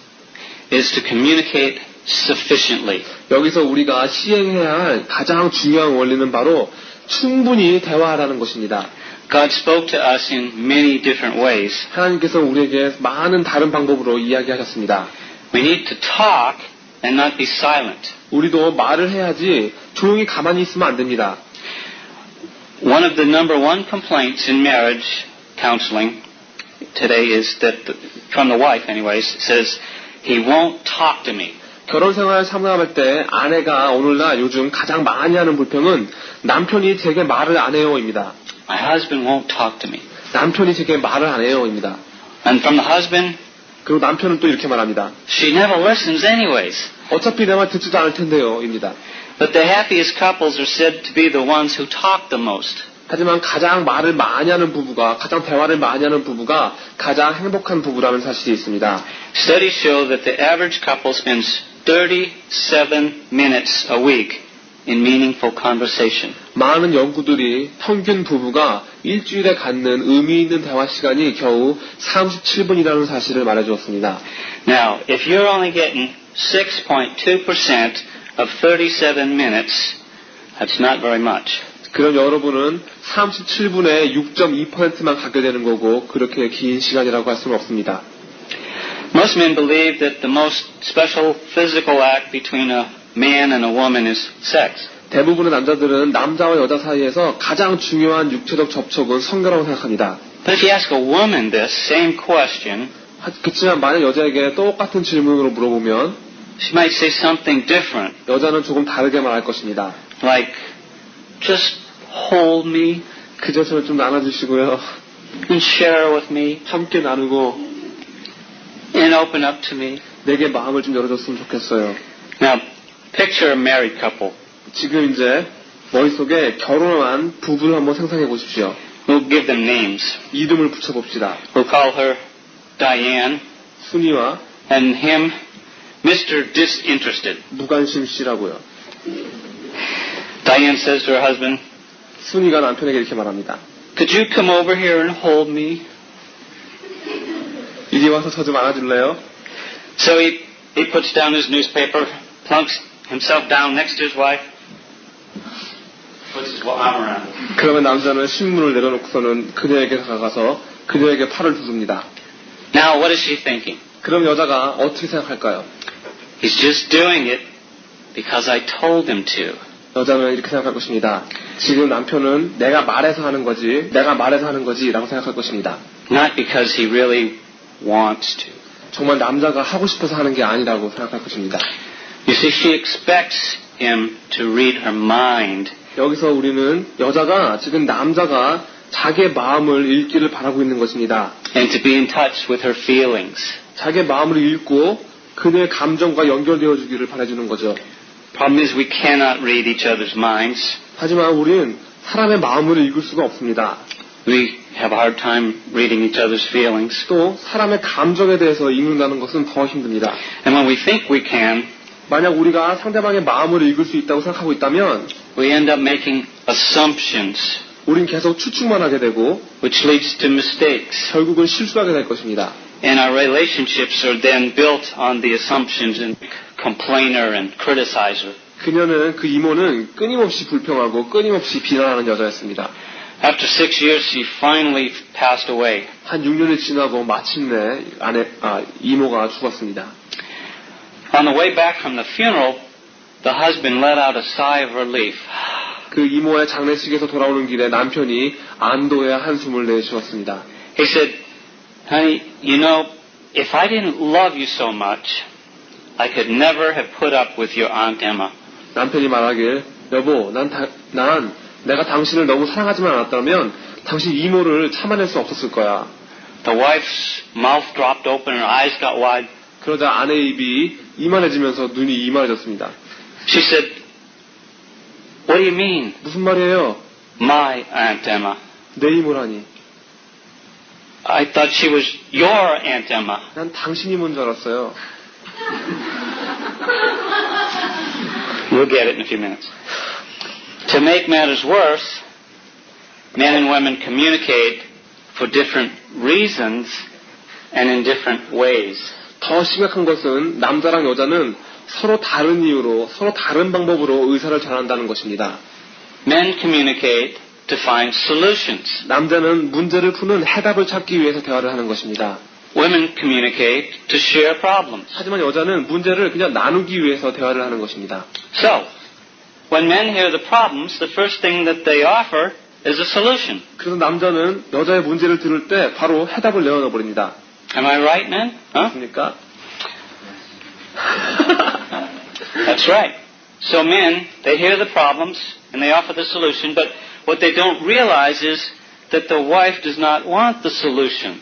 is to communicate sufficiently. 여기서 우리가 시행해야 할 가장 중요한 원리는 바로 충분히 대화하라는 것입니다. God spoke to us in many different ways. 하나님께서 우리에게 많은 다른 방법으로 이야기하셨습니다. We need to talk and not be silent. 우리도 말을 해야지 조용히 가만히 있으면 안 됩니다. One of the number one complaints in marriage counseling today is that, from the wife anyways, says, he won't talk to me. 결혼생활 상담할 때 아내가 오늘날 요즘 가장 많이 하는 불평은 남편이 제게 말을 안 해요입니다. My husband won't talk to me. 남편이 제게 말을 안 해요입니다. And from the husband, 그리고 남편은 또 이렇게 말합니다. she never listens anyways. 어차피 내 말 듣지도 않을 텐데요입니다. But the happiest couples are said to be the ones who talk the most. 하지만 가장 말을 많이 하는 부부가, 가장 대화를 많이 하는 부부가 가장 행복한 부부라는 사실이 있습니다. Studies show that the average couple spends 37 minutes a week in meaningful conversation. 많은 연구들이 평균 부부가 일주일에 갖는 의미 있는 대화 시간이 겨우 37분이라는 사실을 말해주었습니다. Now, if you're only getting 6.2% of 37 minutes, that's not very much. 그럼 여러분은 37분의 6.2%만 갖게 되는 거고 그렇게 긴 시간이라고 할 수는 없습니다. Most men believe that the most special physical act between a man and a woman is sex. 대부분의 남자들은 남자와 여자 사이에서 가장 중요한 육체적 접촉은 성교라고 생각합니다. But if you ask a woman this same question, 그렇지만 만약 여자에게 똑같은 질문으로 물어보면 she might say something different, 여자는 조금 다르게 말할 것입니다. like, just hold me 그저 저를 좀 나눠주시고요. and share with me 함께 나누고 and open up to me. 내게 마음을 좀 열어줬으면 좋겠어요. Now, picture a married couple. 지금 이제 머릿속에 결혼한 부부를 한번 상상해 보십시오. We'll give them names. 이름을 붙여봅시다. We'll call her Diane 순이와 and him Mr. Disinterested. 무관심 씨라고요. Diane says to her husband, 순이가 남편에게 이렇게 말합니다. could you come over here and hold me? 이리 와서 저 좀 안아줄래요? So he puts down his newspaper, plunks himself down next to his wife, puts his arm around her. 그러면 남자는 신문을 내려놓고서는 그녀에게 다가가서 그녀에게 팔을 두릅니다. Now, what is she thinking? 그럼 여자가 어떻게 생각할까요? He's just doing it because I told him to. 여자는 이렇게 생각할 것입니다. 지금 남편은 내가 말해서 하는 거지 라고 생각할 것입니다. Not because he really wants to. 정말 남자가 하고 싶어서 하는 게 아니라고 생각할 것입니다. You see, she expects him to read her mind. 여기서 우리는 여자가 지금 남자가 자기의 마음을 읽기를 바라고 있는 것입니다. And to be in touch with her feelings. 자기의 마음을 읽고 그녀의 감정과 연결되어 주기를 바라주는 거죠. Problem is we cannot read each other's minds. 하지만 우리는 사람의 마음을 읽을 수가 없습니다. We have a hard time reading each other's feelings. 또 사람의 감정에 대해서 읽는다는 것은 더 힘듭니다. And when we think we can, 만약 우리가 상대방의 마음을 읽을 수 있다고 생각하고 있다면 we end up making assumptions, 우린 계속 추측만 하게 되고 which leads to mistakes. 결국은 실수하게 될 것입니다. And our relationships are then built on the assumptions and complainer and criticizer. 그녀는 그 이모는 끊임없이 불평하고 끊임없이 비난하는 여자였습니다. After 6 years, she finally passed away. 한 6년이 지나고 마침내 이모가 죽었습니다. On the way back from the funeral, the husband let out a sigh of relief. 그 이모의 장례식에서 돌아오는 길에 남편이 안도의 한숨을 내쉬었습니다. He said, honey, you know, if I didn't love you so much, I could never have put up with your Aunt Emma. 남편이 말하길, 여보, 난 내가 당신을 너무 사랑하지만 않았다면 당신 이모를 참아낼 수 없었을 거야. The wife's mouth dropped open, her eyes got wide. 그러자 아내의 입이 이만해지면서 눈이 이만해졌습니다. She said, what do you mean, 무슨 말이에요? my Aunt Emma? 내 이모라니. I thought she was your Aunt Emma. 난 당신 이모인 줄 알았어요. You'll get it in a few minutes. To make matters worse, men and women communicate for different reasons and in different ways. 더 심각한 것은 남자랑 여자는 서로 다른 이유로, 서로 다른 방법으로 의사를 전한다는 것입니다. Men communicate to find solutions. 남자는 문제를 푸는 해답을 찾기 위해서 대화를 하는 것입니다. Women communicate to share problems. 하지만 여자는 문제를 그냥 나누기 위해서 대화를 하는 것입니다. So, when men hear the problems, the first thing that they offer is a solution. 그래서 남자는 여자의 문제를 들을 때 바로 해답을 내어놔 버립니다. Am I right, men? Huh? 그러니까 That's right. So men, they hear the problems and they offer the solution, but what they don't realize is that the wife does not want the solution.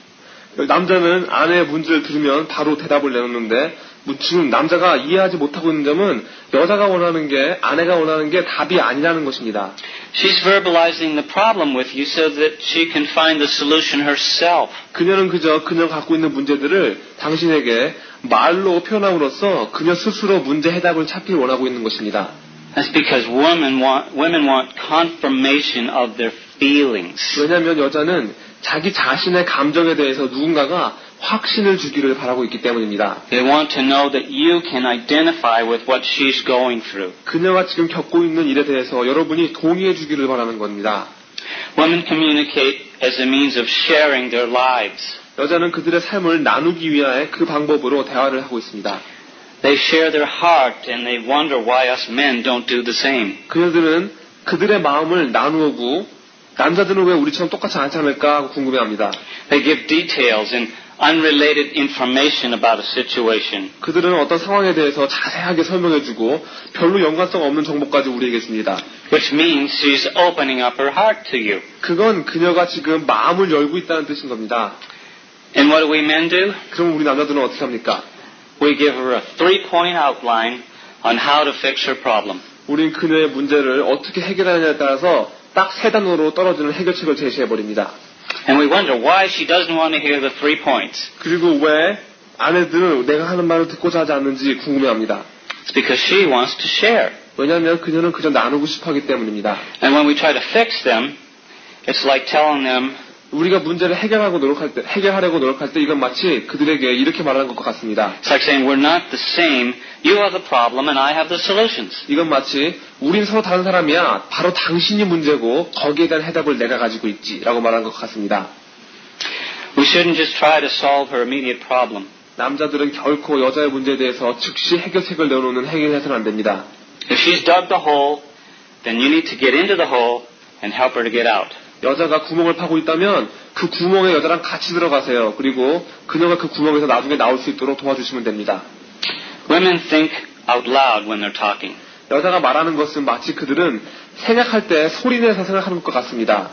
남자는 아내의 문제를 들으면 바로 대답을 내놓는데 지금 남자가 이해하지 못하고 있는 점은 여자가 원하는 게 아내가 원하는 게 답이 아니라는 것입니다. She's verbalizing the problem with you so that she can find the solution herself. 그녀는 그저 그녀가 갖고 있는 문제들을 당신에게 말로 표현함으로써 그녀 스스로 문제 해답을 찾길 원하고 있는 것입니다. That's because women want confirmation of their feelings. 왜냐하면 여자는 자기 자신의 감정에 대해서 누군가가 확신을 주기를 바라고 있기 때문입니다. They want to know that you can identify with what she's going through. 그녀가 지금 겪고 있는 일에 대해서 여러분이 동의해 주기를 바라는 겁니다. Women communicate as a means of sharing their lives. 여자는 그들의 삶을 나누기 위하여 그 방법으로 대화를 하고 있습니다. They share their heart and they wonder why us men don't do the same. 그녀들은 그들의 마음을 나누고 남자들은 왜 우리처럼 똑같지 않지 않을까 하고 궁금해합니다. They give details and unrelated information about a situation. 그들은 어떤 상황에 대해서 자세하게 설명해주고 별로 연관성 없는 정보까지 우리에게 줍니다. Which means she's opening up her heart to you. 그건 그녀가 지금 마음을 열고 있다는 뜻인 겁니다. And what do we men do? 그럼 우리 남자들은 어떻게 합니까? We give her a 3-point outline on how to fix her problem. 우린 그녀의 문제를 어떻게 해결하느냐에 따라서 딱 3단어로 떨어지는 해결책을 제시해버립니다. And we wonder why she doesn't want to hear the 3 points. 그리고 왜 아내들은 내가 하는 말을 듣고자 하지 않는지 궁금해합니다. It's because she wants to share. 왜냐하면 그녀는 그저 나누고 싶어하기 때문입니다. And when we try to fix them, it's like telling them, 우리가 문제를 해결하려고 노력할 때 이건 마치 그들에게 이렇게 말하는 것과 같습니다. it's like saying we're not the same. You have the problem and I have the solutions. 이건 마치 우린 서로 다른 사람이야. 바로 당신이 문제고 거기에 대한 해답을 내가 가지고 있지 라고 말하는 것 같습니다. We shouldn't just try to solve her immediate problem. 남자들은 결코 여자의 문제에 대해서 즉시 해결책을 내놓는 행위를 해서는 안 됩니다. If she's dug the hole, then you need to get into the hole and help her to get out. 여자가 구멍을 파고 있다면 그 구멍에 여자랑 같이 들어가세요. 그리고 그녀가 그 구멍에서 나중에 나올 수 있도록 도와주시면 됩니다. Women think out loud when they're talking. 여자가 말하는 것은 마치 그들은 생각할 때 소리내서 생각하는 것 같습니다.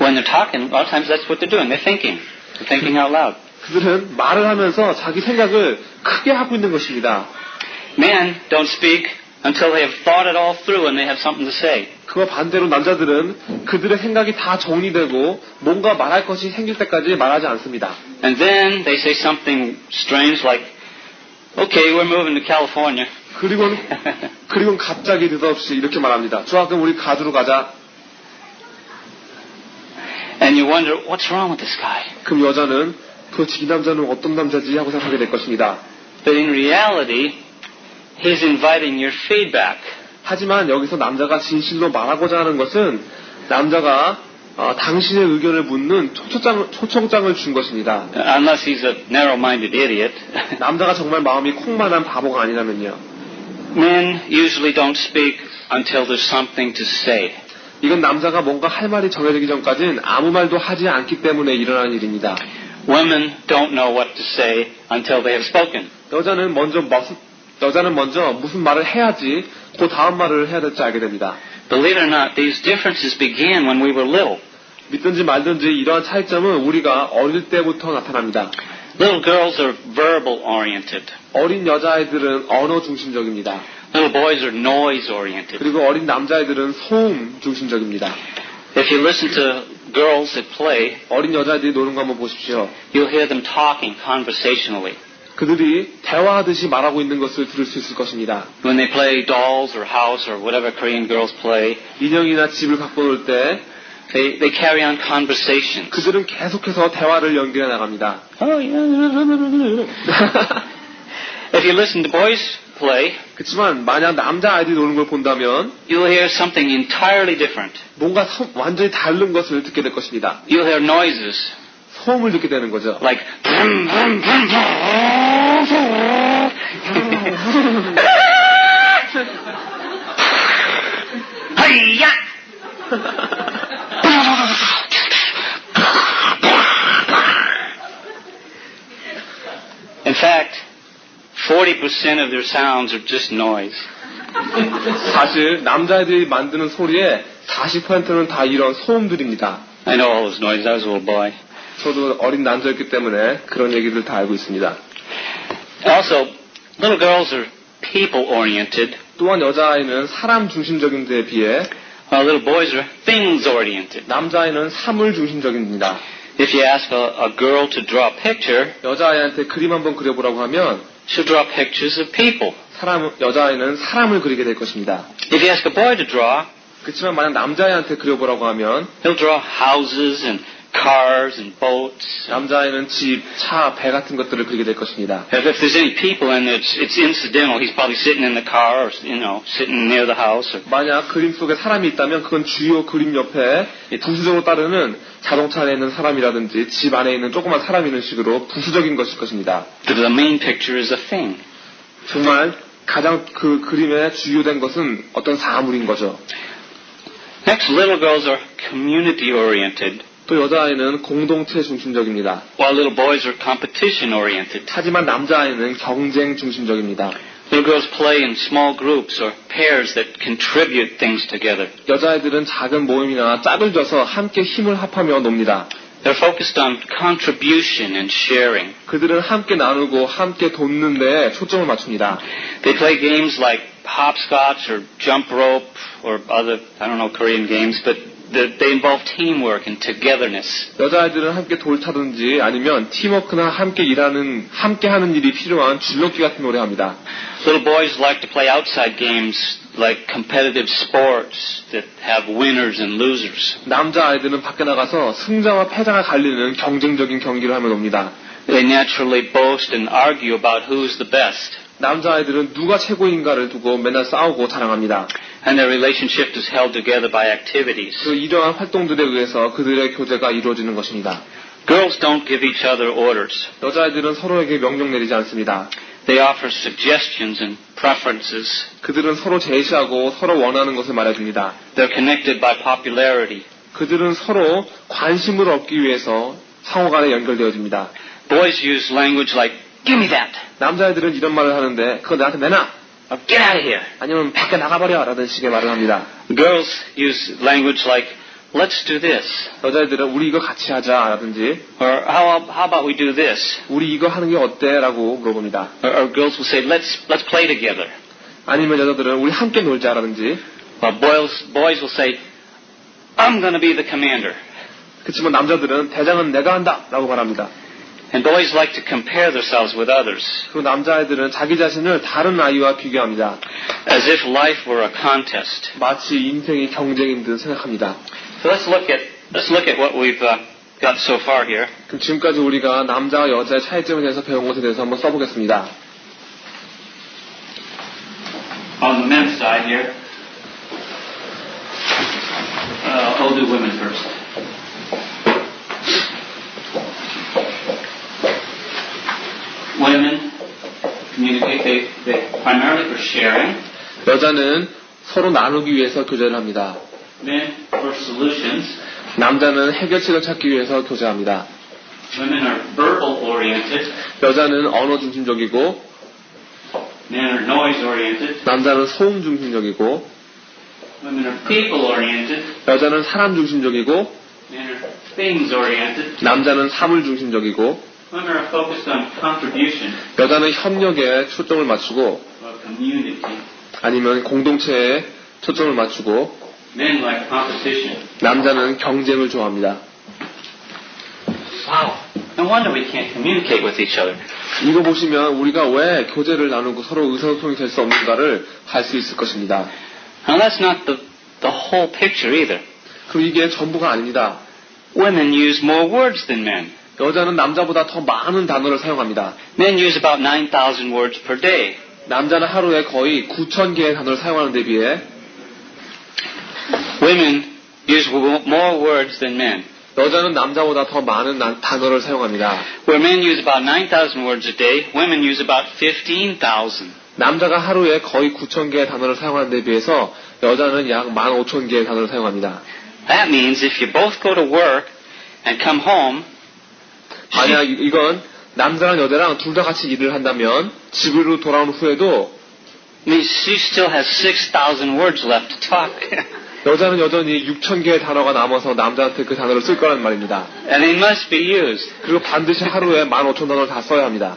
When they're talking, a lot of times that's what they're doing. They're thinking. They're thinking out loud. 그들은 말을 하면서 자기 생각을 크게 하고 있는 것입니다. Men don't speak until they have thought it all through and they have something to say. 그와 반대로 남자들은 그들의 생각이 다 정리되고 뭔가 말할 것이 생길 때까지 말하지 않습니다. And then they say something strange like, okay, we're moving to California. 그리고는 갑자기 느닷없이 이렇게 말합니다. 좋아, 그럼 우리 가주로 가자. And you wonder, what's wrong with this guy? 그럼 여자는 도대체 이 남자는 어떤 남자지 하고 생각하게 될 것입니다. But in reality, he's inviting your feedback. 하지만 여기서 남자가 진실로 말하고자 하는 것은 남자가 당신의 의견을 묻는 초청장을 준 것입니다. Unless he's a narrow-minded idiot. 남자가 정말 마음이 콩만한 바보가 아니라면요. Men usually don't speak until there's something to say. 이건 남자가 뭔가 할 말이 정해지기 전까지는 아무 말도 하지 않기 때문에 일어나는 일입니다. Women don't know what to say until they have spoken. 여자는 먼저 무슨 말을 해야지 그 다음 말을 해야 될지 알게 됩니다. Believe it or not, these differences began when we were little. 믿든지 말든지 이러한 차이점은 우리가 어릴 때부터 나타납니다. Little girls are verbal oriented. 어린 여자아이들은 언어 중심적입니다. Little boys are noise oriented. 그리고 어린 남자아이들은 소음 중심적입니다. If you listen to girls that play, 어린 여자아이들이 노는 거 한번 보십시오. you'll hear them talking conversationally. 그들이 대화하듯이 말하고 있는 것을 들을 수 있을 것입니다. When they play dolls or house or whatever Korean girls play, 인형이나 집을 갖고 놀 때 they carry on conversations. 그들은 계속해서 대화를 연결해 나갑니다. Oh, yeah. If you listen to boys play, 그렇지만 만약 남자아이들이 노는 걸 본다면 you'll hear something entirely different. 뭔가 완전히 다른 것을 듣게 될 것입니다. You'll hear noises 소음을 듣게 되는 거죠. like brum, brum, brum, brum. Hi-ya! In fact, 40% of their sounds are just noise. 사실 남자애들이 만드는 소리의 40%는 다 이런 소음들입니다. I know all those noises. I was a little boy. 저도 어린 남자였기 때문에 그런 얘기들 다 알고 있습니다. Also, little girls are people-oriented, 또한 여자아이는 사람 중심적인 데에 비해 while little boys are things-oriented. 남자아이는 사물 중심적입니다. If you ask a girl to draw a picture, 여자아이한테 그림 한번 그려보라고 하면 she'll draw pictures of people. 여자아이는 사람을 그리게 될 것입니다. If you ask a boy to draw, 그렇지만 만약 남자아이한테 그려보라고 하면 he'll draw houses and cars and boats. 남자아이는 집, 차, 배 같은 것들을 그리게 될 것입니다. If there's any people and it's incidental, he's probably sitting in the car or, sitting near the house. Or, 만약 그림 속에 사람이 있다면 그건 주요 그림 옆에 부수적으로 따르는 자동차 안에 있는 사람이라든지 집 안에 있는 조그만 사람이 있는 식으로 부수적인 것일 것입니다. the main picture is a thing. 정말 가장 그 그림에 주요된 것은 어떤 사물인 거죠. Next, little girls are community-oriented, 또 여자아이는 공동체 중심적입니다. while little boys are competition-oriented. 하지만 남자아이는 경쟁 중심적입니다. Little girls play in small groups or pairs that contribute things together. 여자아이들은 작은 모임이나 짝을 져서 함께 힘을 합하며 놉니다. They're focused on contribution and sharing. 그들은 함께 나누고 함께 돕는 데에 초점을 맞춥니다. They play games like hopscotch or jump rope or other, Korean games, but they involve teamwork and togetherness. 여자아이들은 함께 돌 타든지 아니면 팀워크나 함께 하는 일이 필요한 줄넘기 같은 노래 합니다. Little boys like to play outside games like competitive sports that have winners and losers. 남자아이들은 밖에 나가서 승자와 패자가 갈리는 경쟁적인 경기를 하며 놉니다. They naturally boast and argue about who's the best. 남자아이들은 누가 최고인가를 두고 맨날 싸우고 자랑합니다. And their relationship is held together by activities. 그 이러한 활동들에 의해서 그들의 교제가 이루어지는 것입니다. Girls don't give each other orders. 여자아이들은 서로에게 명령 내리지 않습니다. They offer suggestions and preferences. 그들은 서로 제시하고 서로 원하는 것을 말해줍니다. They're connected by popularity. 그들은 서로 관심을 얻기 위해서 상호간에 연결되어집니다. Boys use language like, give me that. 남자애들은 이런 말을 하는데 그거 나한테 내놔. Or get out of here. 아니면 밖에 나가버려 라는 식의 말을 합니다. Girls use language like, let's do this. 여자애들은 우리 이거 같이 하자 라든지 Or how about we do this? 우리 이거 하는 게 어때? 라고 물어봅니다. Or girls will say, let's play together. 아니면 여자들은 우리 함께 놀자 라든지 Or boys will say, I'm going to be the commander. 그렇지만 남자들은 대장은 내가 한다 라고 말합니다. And boys like to compare themselves with others, 그리고 남자애들은 자기 자신을 다른 아이와 비교합니다. as if life were a contest. 마치 인생이 경쟁인 듯 생각합니다. So let's look at what we've got so far here. 그럼 지금까지 우리가 남자와 여자의 차이점에 대해서 배운 것에 대해서 한번 써보겠습니다. On the men's side here, I'll do women first. Women communicate they primarily for sharing, 여자는 서로 나누기 위해서 교제를 합니다. men for solutions, 남자는 해결책을 찾기 위해서 교제합니다. Women are verbal oriented. 여자는 언어 중심적이고 Men are noise oriented. 남자는 소음 중심적이고 Women are people oriented. 여자는 사람 중심적이고 Men are things oriented. 남자는 사물 중심적이고 Women are focused on contribution 여자는 협력에 초점을 맞추고 or community. 아니면 공동체에 초점을 맞추고 Men like competition. 남자는 경쟁을 좋아합니다. Wow. No wonder we can't communicate with each other. 이거 보시면 우리가 왜 교제를 나누고 서로 의사소통이 될 수 없는가를 알 수 있을 것입니다. Now that's not the whole picture either. 그리고 이게 전부가 아닙니다. Women use more words than men. 여자는 남자보다 더 많은 단어를 사용합니다. Men use about 9,000 words per day. 남자는 하루에 거의 9,000개의 단어를 사용하는 데 비해 Women use more words than men. 여자는 남자보다 더 많은 단어를 사용합니다. Where men use about 9,000 words a day, women use about 15,000. 남자가 하루에 거의 9,000개의 단어를 사용하는 데 비해서 여자는 약 15,000개의 단어를 사용합니다. That means if you both go to work and come home, 만약 이건 남자랑 여자랑 둘 다 같이 일을 한다면 집으로 돌아온 후에도 means she still has 6,000 words left to talk. 여자는 여전히 6,000개의 단어가 남아서 남자한테 그 단어를 쓸 거란 말입니다. And they must be used. 그리고 반드시 하루에 15,000단어를 다 써야 합니다.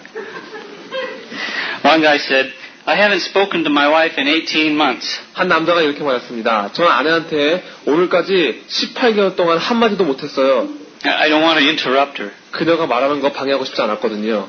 One guy said, I haven't spoken to my wife in 18 months. 한 남자가 이렇게 말했습니다. 저는 아내한테 오늘까지 18개월 동안 한마디도 못했어요. I don't want to interrupt her. 그녀가 말하는 거 방해하고 싶지 않았거든요.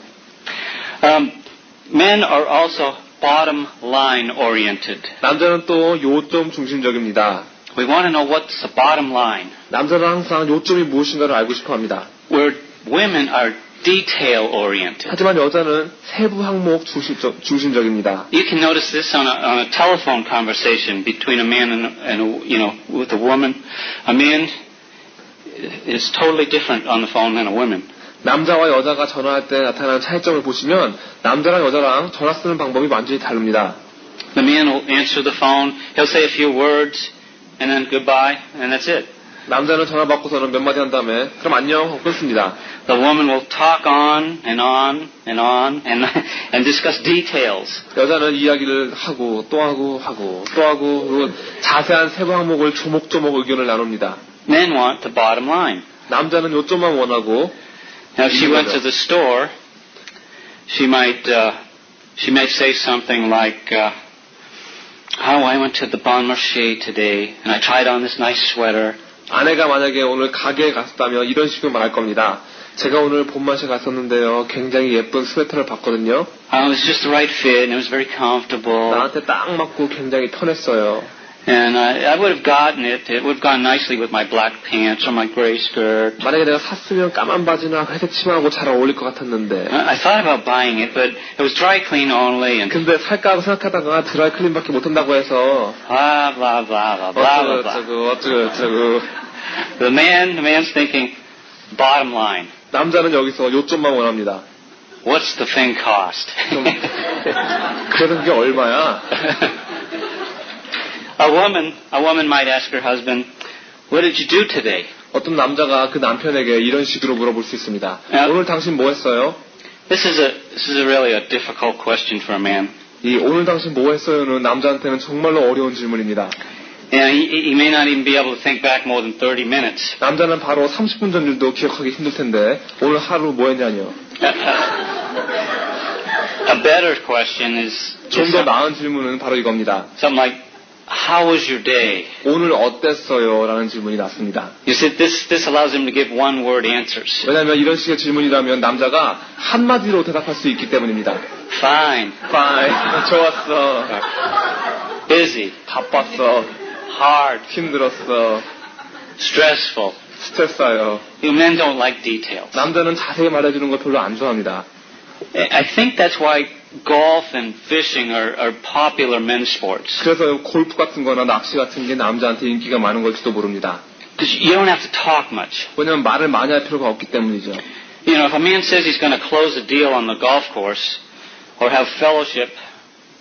Men are also bottom line oriented. 남자는 또 요점 중심적입니다. We want to know what's the bottom line. 남자는 항상 요점이 무엇인가를 알고 싶어 합니다. Where women are detail oriented. 하지만 여자는 세부 항목 중심적입니다. You can notice this on a telephone conversation between a man with a woman. A man is totally different on the phone than a woman. 남자와 여자가 전화할 때 나타나는 차이점을 보시면 남자랑 여자랑 전화 쓰는 방법이 완전히 다릅니다. The man will answer the phone. He'll say a few words and then goodbye and that's it. 남자는 전화 받고서는 몇 마디 한 다음에 그럼 안녕 하고 끊습니다. The woman will talk on and on and on and discuss details. 여자는 이야기를 하고 또 하고 하고 또 하고 그리고 자세한 세부 항목을 조목조목 의견을 나눕니다. Men want the bottom line. 남자는 요점만 원하고 Now, if she went to the store, she might say something like, "Oh, I went to the Bon Marché today, and I tried on this nice sweater." 아내가 만약에 오늘 가게에 갔다면 이런 식으로 말할 겁니다. 제가 오늘 본맛에 갔었는데요. 굉장히 예쁜 스웨터를 봤거든요. It was just the right fit, and it was very comfortable. 나한테 딱 맞고 굉장히 편했어요. And I would have gotten it. It would have gone nicely with my black pants or my gray skirt. 만약에 내가 샀으면 까만 바지나 회색 치마하고 잘 어울릴 것 같았는데. I thought about buying it, but it was dry clean only, and 근데 살까 하고 생각하다가 드라이 클린밖에 못한다고 해서 blah blah blah blah blah blah blah. 어쩌고 The man's thinking, bottom line. 남자는 여기서 요점만 원합니다. What's the thing cost? 그래도 그게 얼마야? A woman might ask her husband, "What did you do today?" 어떤 남자가 그 남편에게 이런 식으로 물어볼 수 있습니다. 오늘 당신 뭐 했어요? This is really a difficult question for a man. 이 오늘 당신 뭐 했어요는 남자한테는 정말로 어려운 질문입니다. And he may not even be able to think back more than 30 minutes. 남자는 바로 30분 전 일도 기억하기 힘들 텐데 오늘 하루 뭐 했냐뇨. A better question is 좀 더 나은 질문은 바로 이겁니다. something like, "How was your day?" 오늘 어땠어요? 라는 질문이 났습니다. You see, this allows him to give one-word answers. 왜냐하면 이런 식의 질문이라면 남자가 한마디로 대답할 수 있기 때문입니다. Fine. Fine. 좋았어. Busy. 바빴어. Hard. 힘들었어. Stressful. 스트레스요. You men don't like details. 남자는 자세히 말해주는 거 별로 안 좋아합니다. I think that's why golf and fishing are popular men's sports. 그래서 골프 같은 거나 낚시 같은 게 남자한테 인기가 많은 걸지도 모릅니다. Because you don't have to talk much. 왜냐면 말을 많이 할 필요가 없기 때문이죠. You know, if a man says he's going to close a deal on the golf course or have fellowship,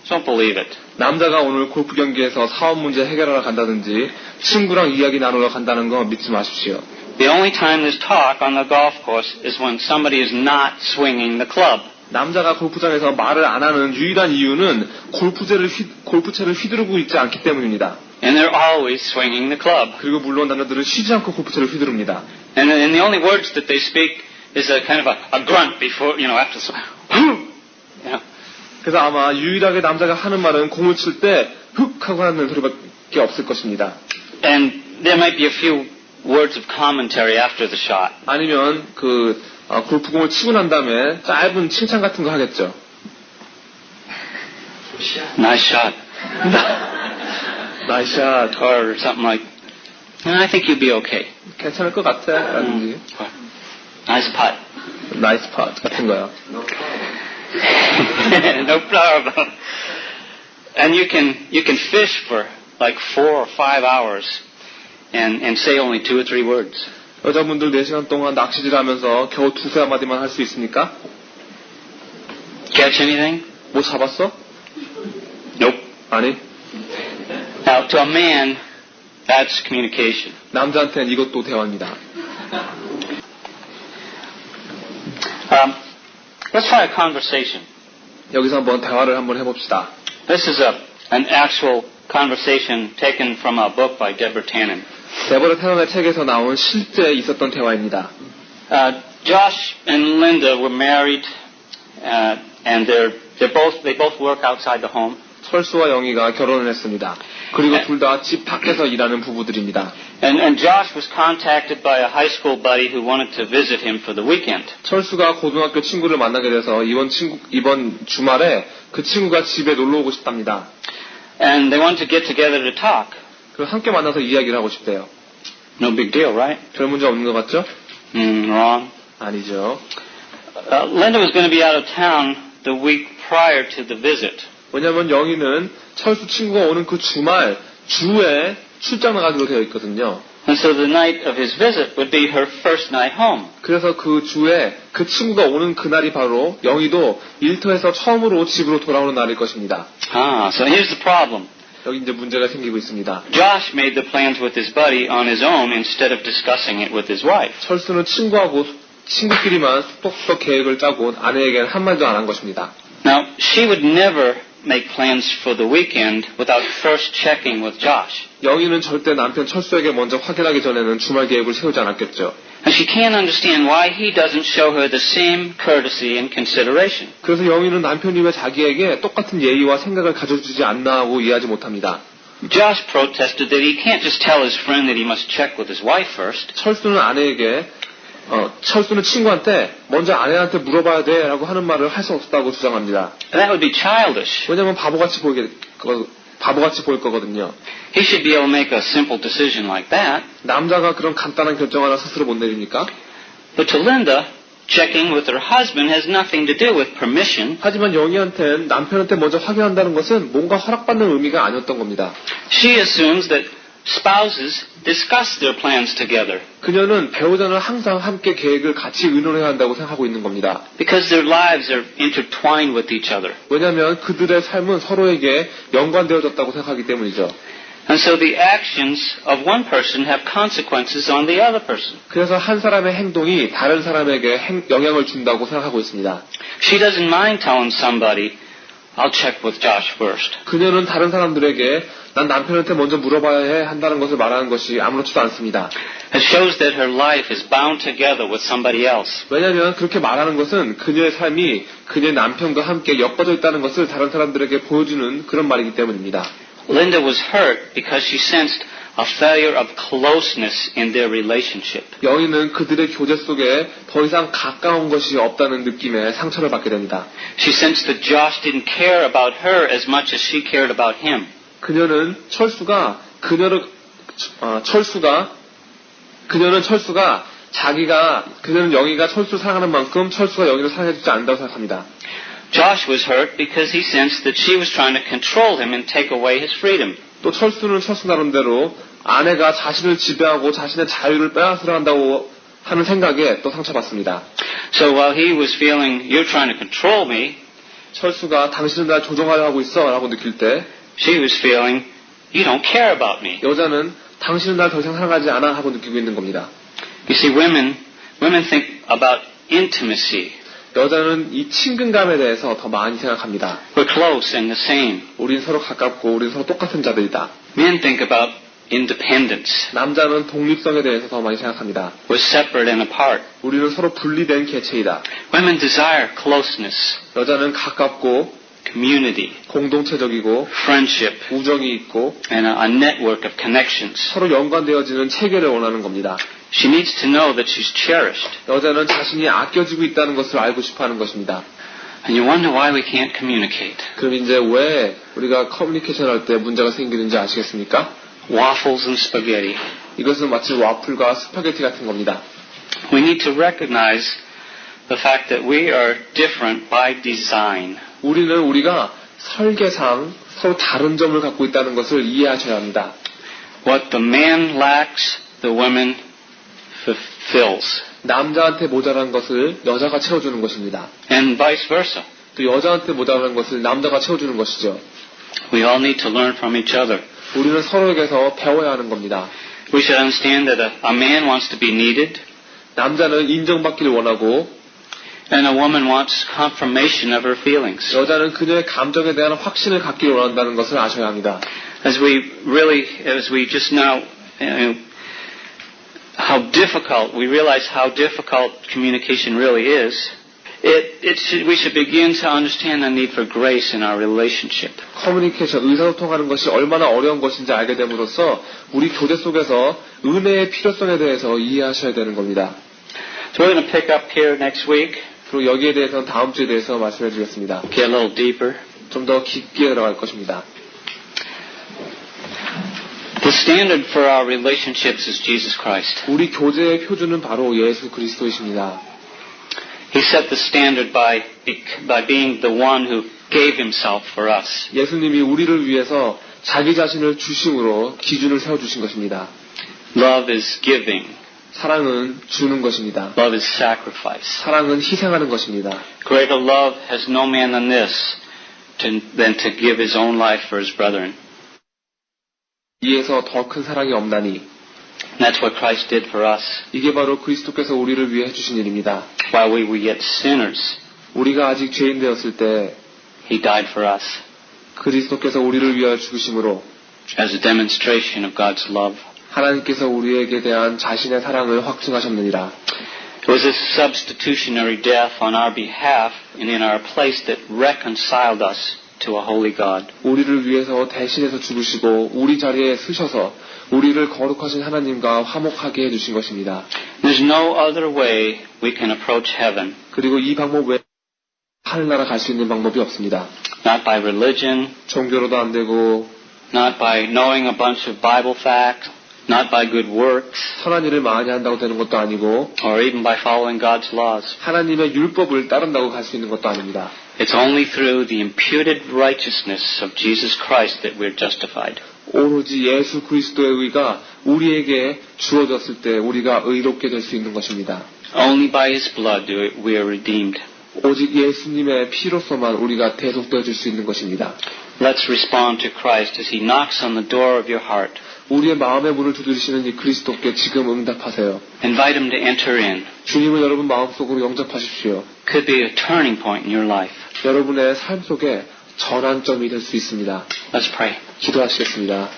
don't believe it. 남자가 오늘 골프 경기에서 사업 문제 해결하러 간다든지 친구랑 이야기 나누러 간다는 거 믿지 마십시오. The only time there's talk on the golf course is when somebody is not swinging the club. 남자가 골프장에서 말을 안 하는 유일한 이유는 골프채를 휘두르고 있지 않기 때문입니다. And they're always swinging the club. 그리고 물론 남자들은 쉬지 않고 골프채를 휘두릅니다. And the only words that they speak is a kind of a grunt before, after swing. 그래서 아마 유일하게 남자가 하는 말은 공을 칠 때 훅 하고 하는 소리밖에 없을 것입니다. And there might be a few words of commentary after the shot. 아니면 골프공을 치고 난 다음에 짧은 칭찬 같은 거 하겠죠. Nice shot. 나이스 샷. Or something like, I think you'll be okay. 괜찮을 것 같아. 라든지 Or, nice putt. 나이스 팟 같은 거요. No problem. And you can fish for like 4 or 5 hours and say only 2 or 3 words. 여자분들 4시간 동안 낚시질 하면서 겨우 2-3마디만 할 수 있습니까? Catch anything? 뭐 잡았어? Nope. 아니. Now, to a man, that's communication. 남자한테는 이것도 대화입니다. Let's try a conversation. 여기서 한번 대화를 한번 해봅시다. This is an actual conversation taken from a book by Deborah Tannen. 데버라 태넌의 책에서 나온 실제 있었던 대화입니다. Josh and Linda were married, and they both work outside the home. 철수와 영희가 결혼을 했습니다. 그리고 둘 다 집 밖에서 일하는 부부들입니다. And Josh was contacted by a high school buddy who wanted to visit him for the weekend. 철수가 고등학교 친구를 만나게 돼서 이번 주말에 그 친구가 집에 놀러 오고 싶답니다. And they wanted to get together to talk. 그래서 함께 만나서 이야기를 하고 싶대요. No big deal, right? 별 문제 없는 것 같죠? Wrong. 아니죠. Linda was going to be out of town the week prior to the visit. 왜냐하면 영희는 철수 친구가 오는 그 주에 출장 나가기로 되어 있거든요. And so the night of his visit would be her first night home. 그래서 그 주에 그 친구가 오는 그날이 바로 영희도 일터에서 처음으로 집으로 돌아오는 날일 것입니다. So here's the problem. 여기 이제 문제가 생기고 있습니다. Josh made the plans with his buddy on his own instead of discussing it with his wife. 철수는 친구끼리만 쏙쏙 계획을 짜고 아내에게는 한마디도 안 한 것입니다. Now, she would never make plans for the weekend without first checking with Josh. 영희는 절대 남편 철수에게 먼저 확인하기 전에는 주말 계획을 세우지 않았겠죠. And she can't understand why he doesn't show her the same courtesy and consideration. 그래서 영희는 남편이 왜 자기에게 똑같은 예의와 생각을 가져주지 않나 하고 이해하지 못합니다. Josh protested that he can't just tell his friend that he must check with his wife first. 철수는 친구한테 먼저 아내한테 물어봐야 돼 라고 하는 말을 할 수 없다고 주장합니다. And that would be childish. 왜냐면 바보같이 보일 거거든요. He should be able to make a simple decision like that. 남자가 그런 간단한 결정 하나 스스로 못 내립니까? But to Linda, checking with her husband has nothing to do with permission. 하지만 영희한테는 남편한테 먼저 확인한다는 것은 뭔가 허락받는 의미가 아니었던 겁니다. She assumes that spouses discuss their plans together. 그녀는 배우자는 항상 함께 계획을 같이 의논해야 한다고 생각하고 있는 겁니다. Because their lives are intertwined with each other. 왜냐하면 그들의 삶은 서로에게 연관되어졌다고 생각하기 때문이죠. And so the actions of one person have consequences on the other person. 그래서 한 사람의 행동이 다른 사람에게 영향을 준다고 생각하고 있습니다. She doesn't mind telling somebody, I'll check with Josh first. 그녀는 다른 사람들에게 난 남편한테 먼저 물어봐야 한다는 것을 말하는 것이 아무렇지도 않습니다. It shows that her life is bound together with somebody else. 왜냐하면 그렇게 말하는 것은 그녀의 삶이 그녀의 남편과 함께 엮어져 있다는 것을 다른 사람들에게 보여주는 그런 말이기 때문입니다. Linda was hurt because she sensed a failure of closeness in their relationship. 영희는 그들의 교제 속에 더 이상 가까운 것이 없다는 느낌에 상처를 받게 됩니다. She sensed that Josh didn't care about her as much as she cared about him. 그녀는 영희가 철수를 사랑하는 만큼 철수가 영희를 사랑해주지 않는다고 생각합니다. Josh was hurt because he sensed that she was trying to control him and take away his freedom. 또 철수는 철수 나름대로 아내가 자신을 지배하고 자신의 자유를 빼앗으려 한다고 하는 생각에 또 상처받습니다. So while he was feeling, you're trying to control me, 철수가 당신은 날 조종하려 하고 있어 라고 느낄 때 she was feeling, you don't care about me. 여자는 당신은 날 더 이상 사랑하지 않아 하고 느끼고 있는 겁니다. You see, women think about intimacy. 여자는 이 친근감에 대해서 더 많이 생각합니다. We're close and the same. 우린 서로 가깝고 우린 서로 똑같은 자들이다. Men think about independence. 남자는 독립성에 대해서 더 많이 생각합니다. We're separate and apart. 우리는 서로 분리된 개체이다. Women desire closeness, 여자는 가깝고 community, 공동체적이고 friendship, 우정이 있고 and a network of connections. 서로 연관되어지는 체계를 원하는 겁니다. She needs to know that she's cherished. 여자는 자신이 아껴지고 있다는 것을 알고 싶어하는 것입니다. And you wonder why we can't communicate. 그럼 이제 왜 우리가 커뮤니케이션 할 때 문제가 생기는지 아시겠습니까? Waffles and spaghetti. 이것은 마치 와플과 스파게티 같은 겁니다. We need to recognize the fact that we are different by design. 우리는 우리가 설계상 서로 다른 점을 갖고 있다는 것을 이해하셔야 합니다. What the man lacks, the woman fulfills. 남자한테 모자란 것을 여자가 채워주는 것입니다. And vice versa. 또 여자한테 모자란 것을 남자가 채워주는 것이죠. We all need to learn from each other. 우리는 서로에게서 배워야 하는 겁니다. We should understand that a man wants to be needed, 남자는 인정받기를 원하고 and a woman wants confirmation of her feelings. 여자는 그녀의 감정에 대한 확신을 갖기를 원한다는 것을 아셔야 합니다. As we just now, we realize how difficult communication really is, we should begin to understand the need for grace in our relationship. 커뮤니케이션, 의사소통하는 것이 얼마나 어려운 것인지 알게 됨으로써 우리 교제 속에서 은혜의 필요성에 대해서 이해하셔야 되는 겁니다. So we're going to pick up here next week, 그리고 여기에 대해서는 다음 주에 대해서 말씀해 드리겠습니다. get a little deeper. 좀 더 깊게 들어갈 것입니다. The standard for our relationships is Jesus Christ. 우리 교제의 표준은 바로 예수 그리스도이십니다. He set the standard by being the one who gave himself for us. 예수님이 우리를 위해서 자기 자신을 주심으로 기준을 세워주신 것입니다. Love is giving. 사랑은 주는 것입니다. Love is sacrifice. 사랑은 희생하는 것입니다. Greater love has no man than this, than to give his own life for his brethren. 이에서 더 큰 사랑이 없나니 That's what Christ did for us. 이게 바로 그리스도께서 우리를 위해 해주신 일입니다. While we were yet sinners, 우리가 아직 죄인 되었을 때 He died for us 그리스도께서 우리를 위하여 죽으심으로 as a demonstration of God's love. 하나님께서 우리에게 대한 자신의 사랑을 확증하셨느니라. It was a substitutionary death on our behalf and in our place that reconciled us to a holy God. 우리를 위해서 대신해서 죽으시고 우리 자리에 쓰셔서 우리를 거룩하신 하나님과 화목하게 해주신 것입니다. There's no other way we can approach heaven. 그리고 이 방법 외에 하늘나라 갈 수 있는 방법이 없습니다. Not by religion, 종교로도 안 되고 not by knowing a bunch of Bible facts, not by good works, 선한 일을 많이 한다고 되는 것도 아니고 or even by following God's laws. 하나님의 율법을 따른다고 갈 수 있는 것도 아닙니다. It's only through the imputed righteousness of Jesus Christ that we're justified. 오로지 예수 그리스도의 의가 우리에게 주어졌을 때 우리가 의롭게 될 수 있는 것입니다. Only by His blood we are redeemed. 오직 예수님의 피로서만 우리가 대속되어질 수 있는 것입니다. Let's respond to Christ as He knocks on the door of your heart. 우리의 마음의 문을 두드리시는 이 그리스도께 지금 응답하세요. Invite Him to enter in. 주님을 여러분 마음속으로 영접하십시오. Could be a turning point in your life. 여러분의 삶 속에 전환점이 될 수 있습니다. Let's pray. 기도하시겠습니다.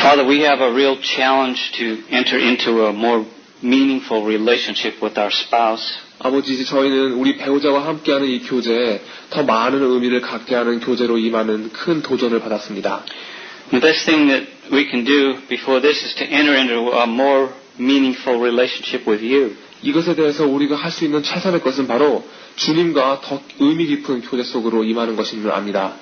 Father, we have a real challenge to enter into a more meaningful relationship with our spouse. 아버지, 저희는 우리 배우자와 함께하는 이 교제에 더 많은 의미를 갖게 하는 교제로 임하는 큰 도전을 받았습니다. The best thing that we can do before this is to enter into a more meaningful relationship with you. 이것에 대해서 우리가 할 수 있는 최선의 것은 바로 주님과 더 의미 깊은 교제 속으로 임하는 것인 줄 압니다.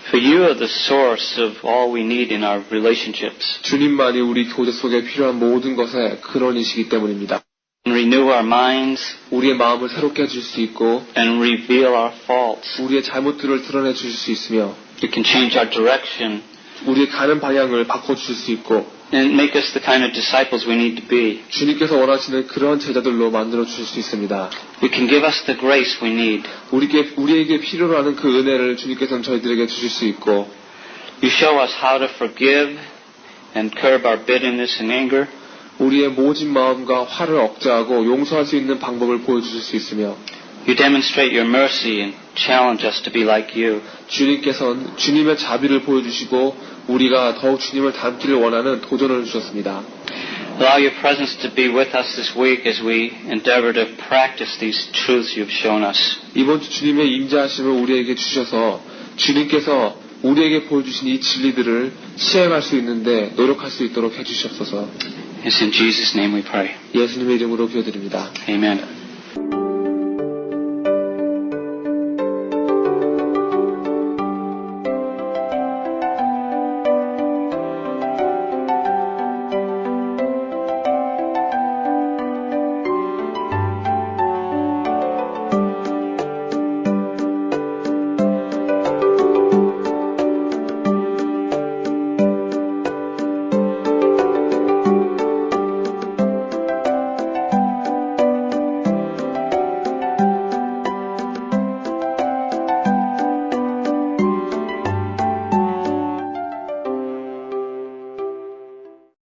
For you are the source of all we need in our relationships. 주님만이 우리 교제 속에 필요한 모든 것의 근원이시기 때문입니다. Renew our minds 우리의 마음을 새롭게 해줄 수 있고 and reveal our faults. 우리의 잘못들을 드러내 주실 수 있으며 You can change our direction 우리의 가는 방향을 바꿔주실 수 있고 and make us the kind of disciples we need to be. 주님께서 원하시는 그런 제자들로 만들어 주실 수 있습니다. You can give us the grace we need. 우리에게 필요로 하는 그 은혜를 주님께서는 저희들에게 주실 수 있고 You show us how to forgive and curb our bitterness and anger. 우리의 모진 마음과 화를 억제하고 용서할 수 있는 방법을 보여주실 수 있으며 You demonstrate your mercy and challenge us to be like you. 주님께서는 주님의 자비를 보여주시고 우리가 더욱 주님을 닮기를 원하는 도전을 주셨습니다. Allow your presence to be with us this week as we endeavor to practice these truths you've shown us. 이번 주 주님의 임재하심을 우리에게 주셔서 주님께서 우리에게 보여주신 이 진리들을 시행할 수 있는데 노력할 수 있도록 해주시옵소서. It's in Jesus' name we pray. 예수님의 이름으로 기도드립니다. Amen.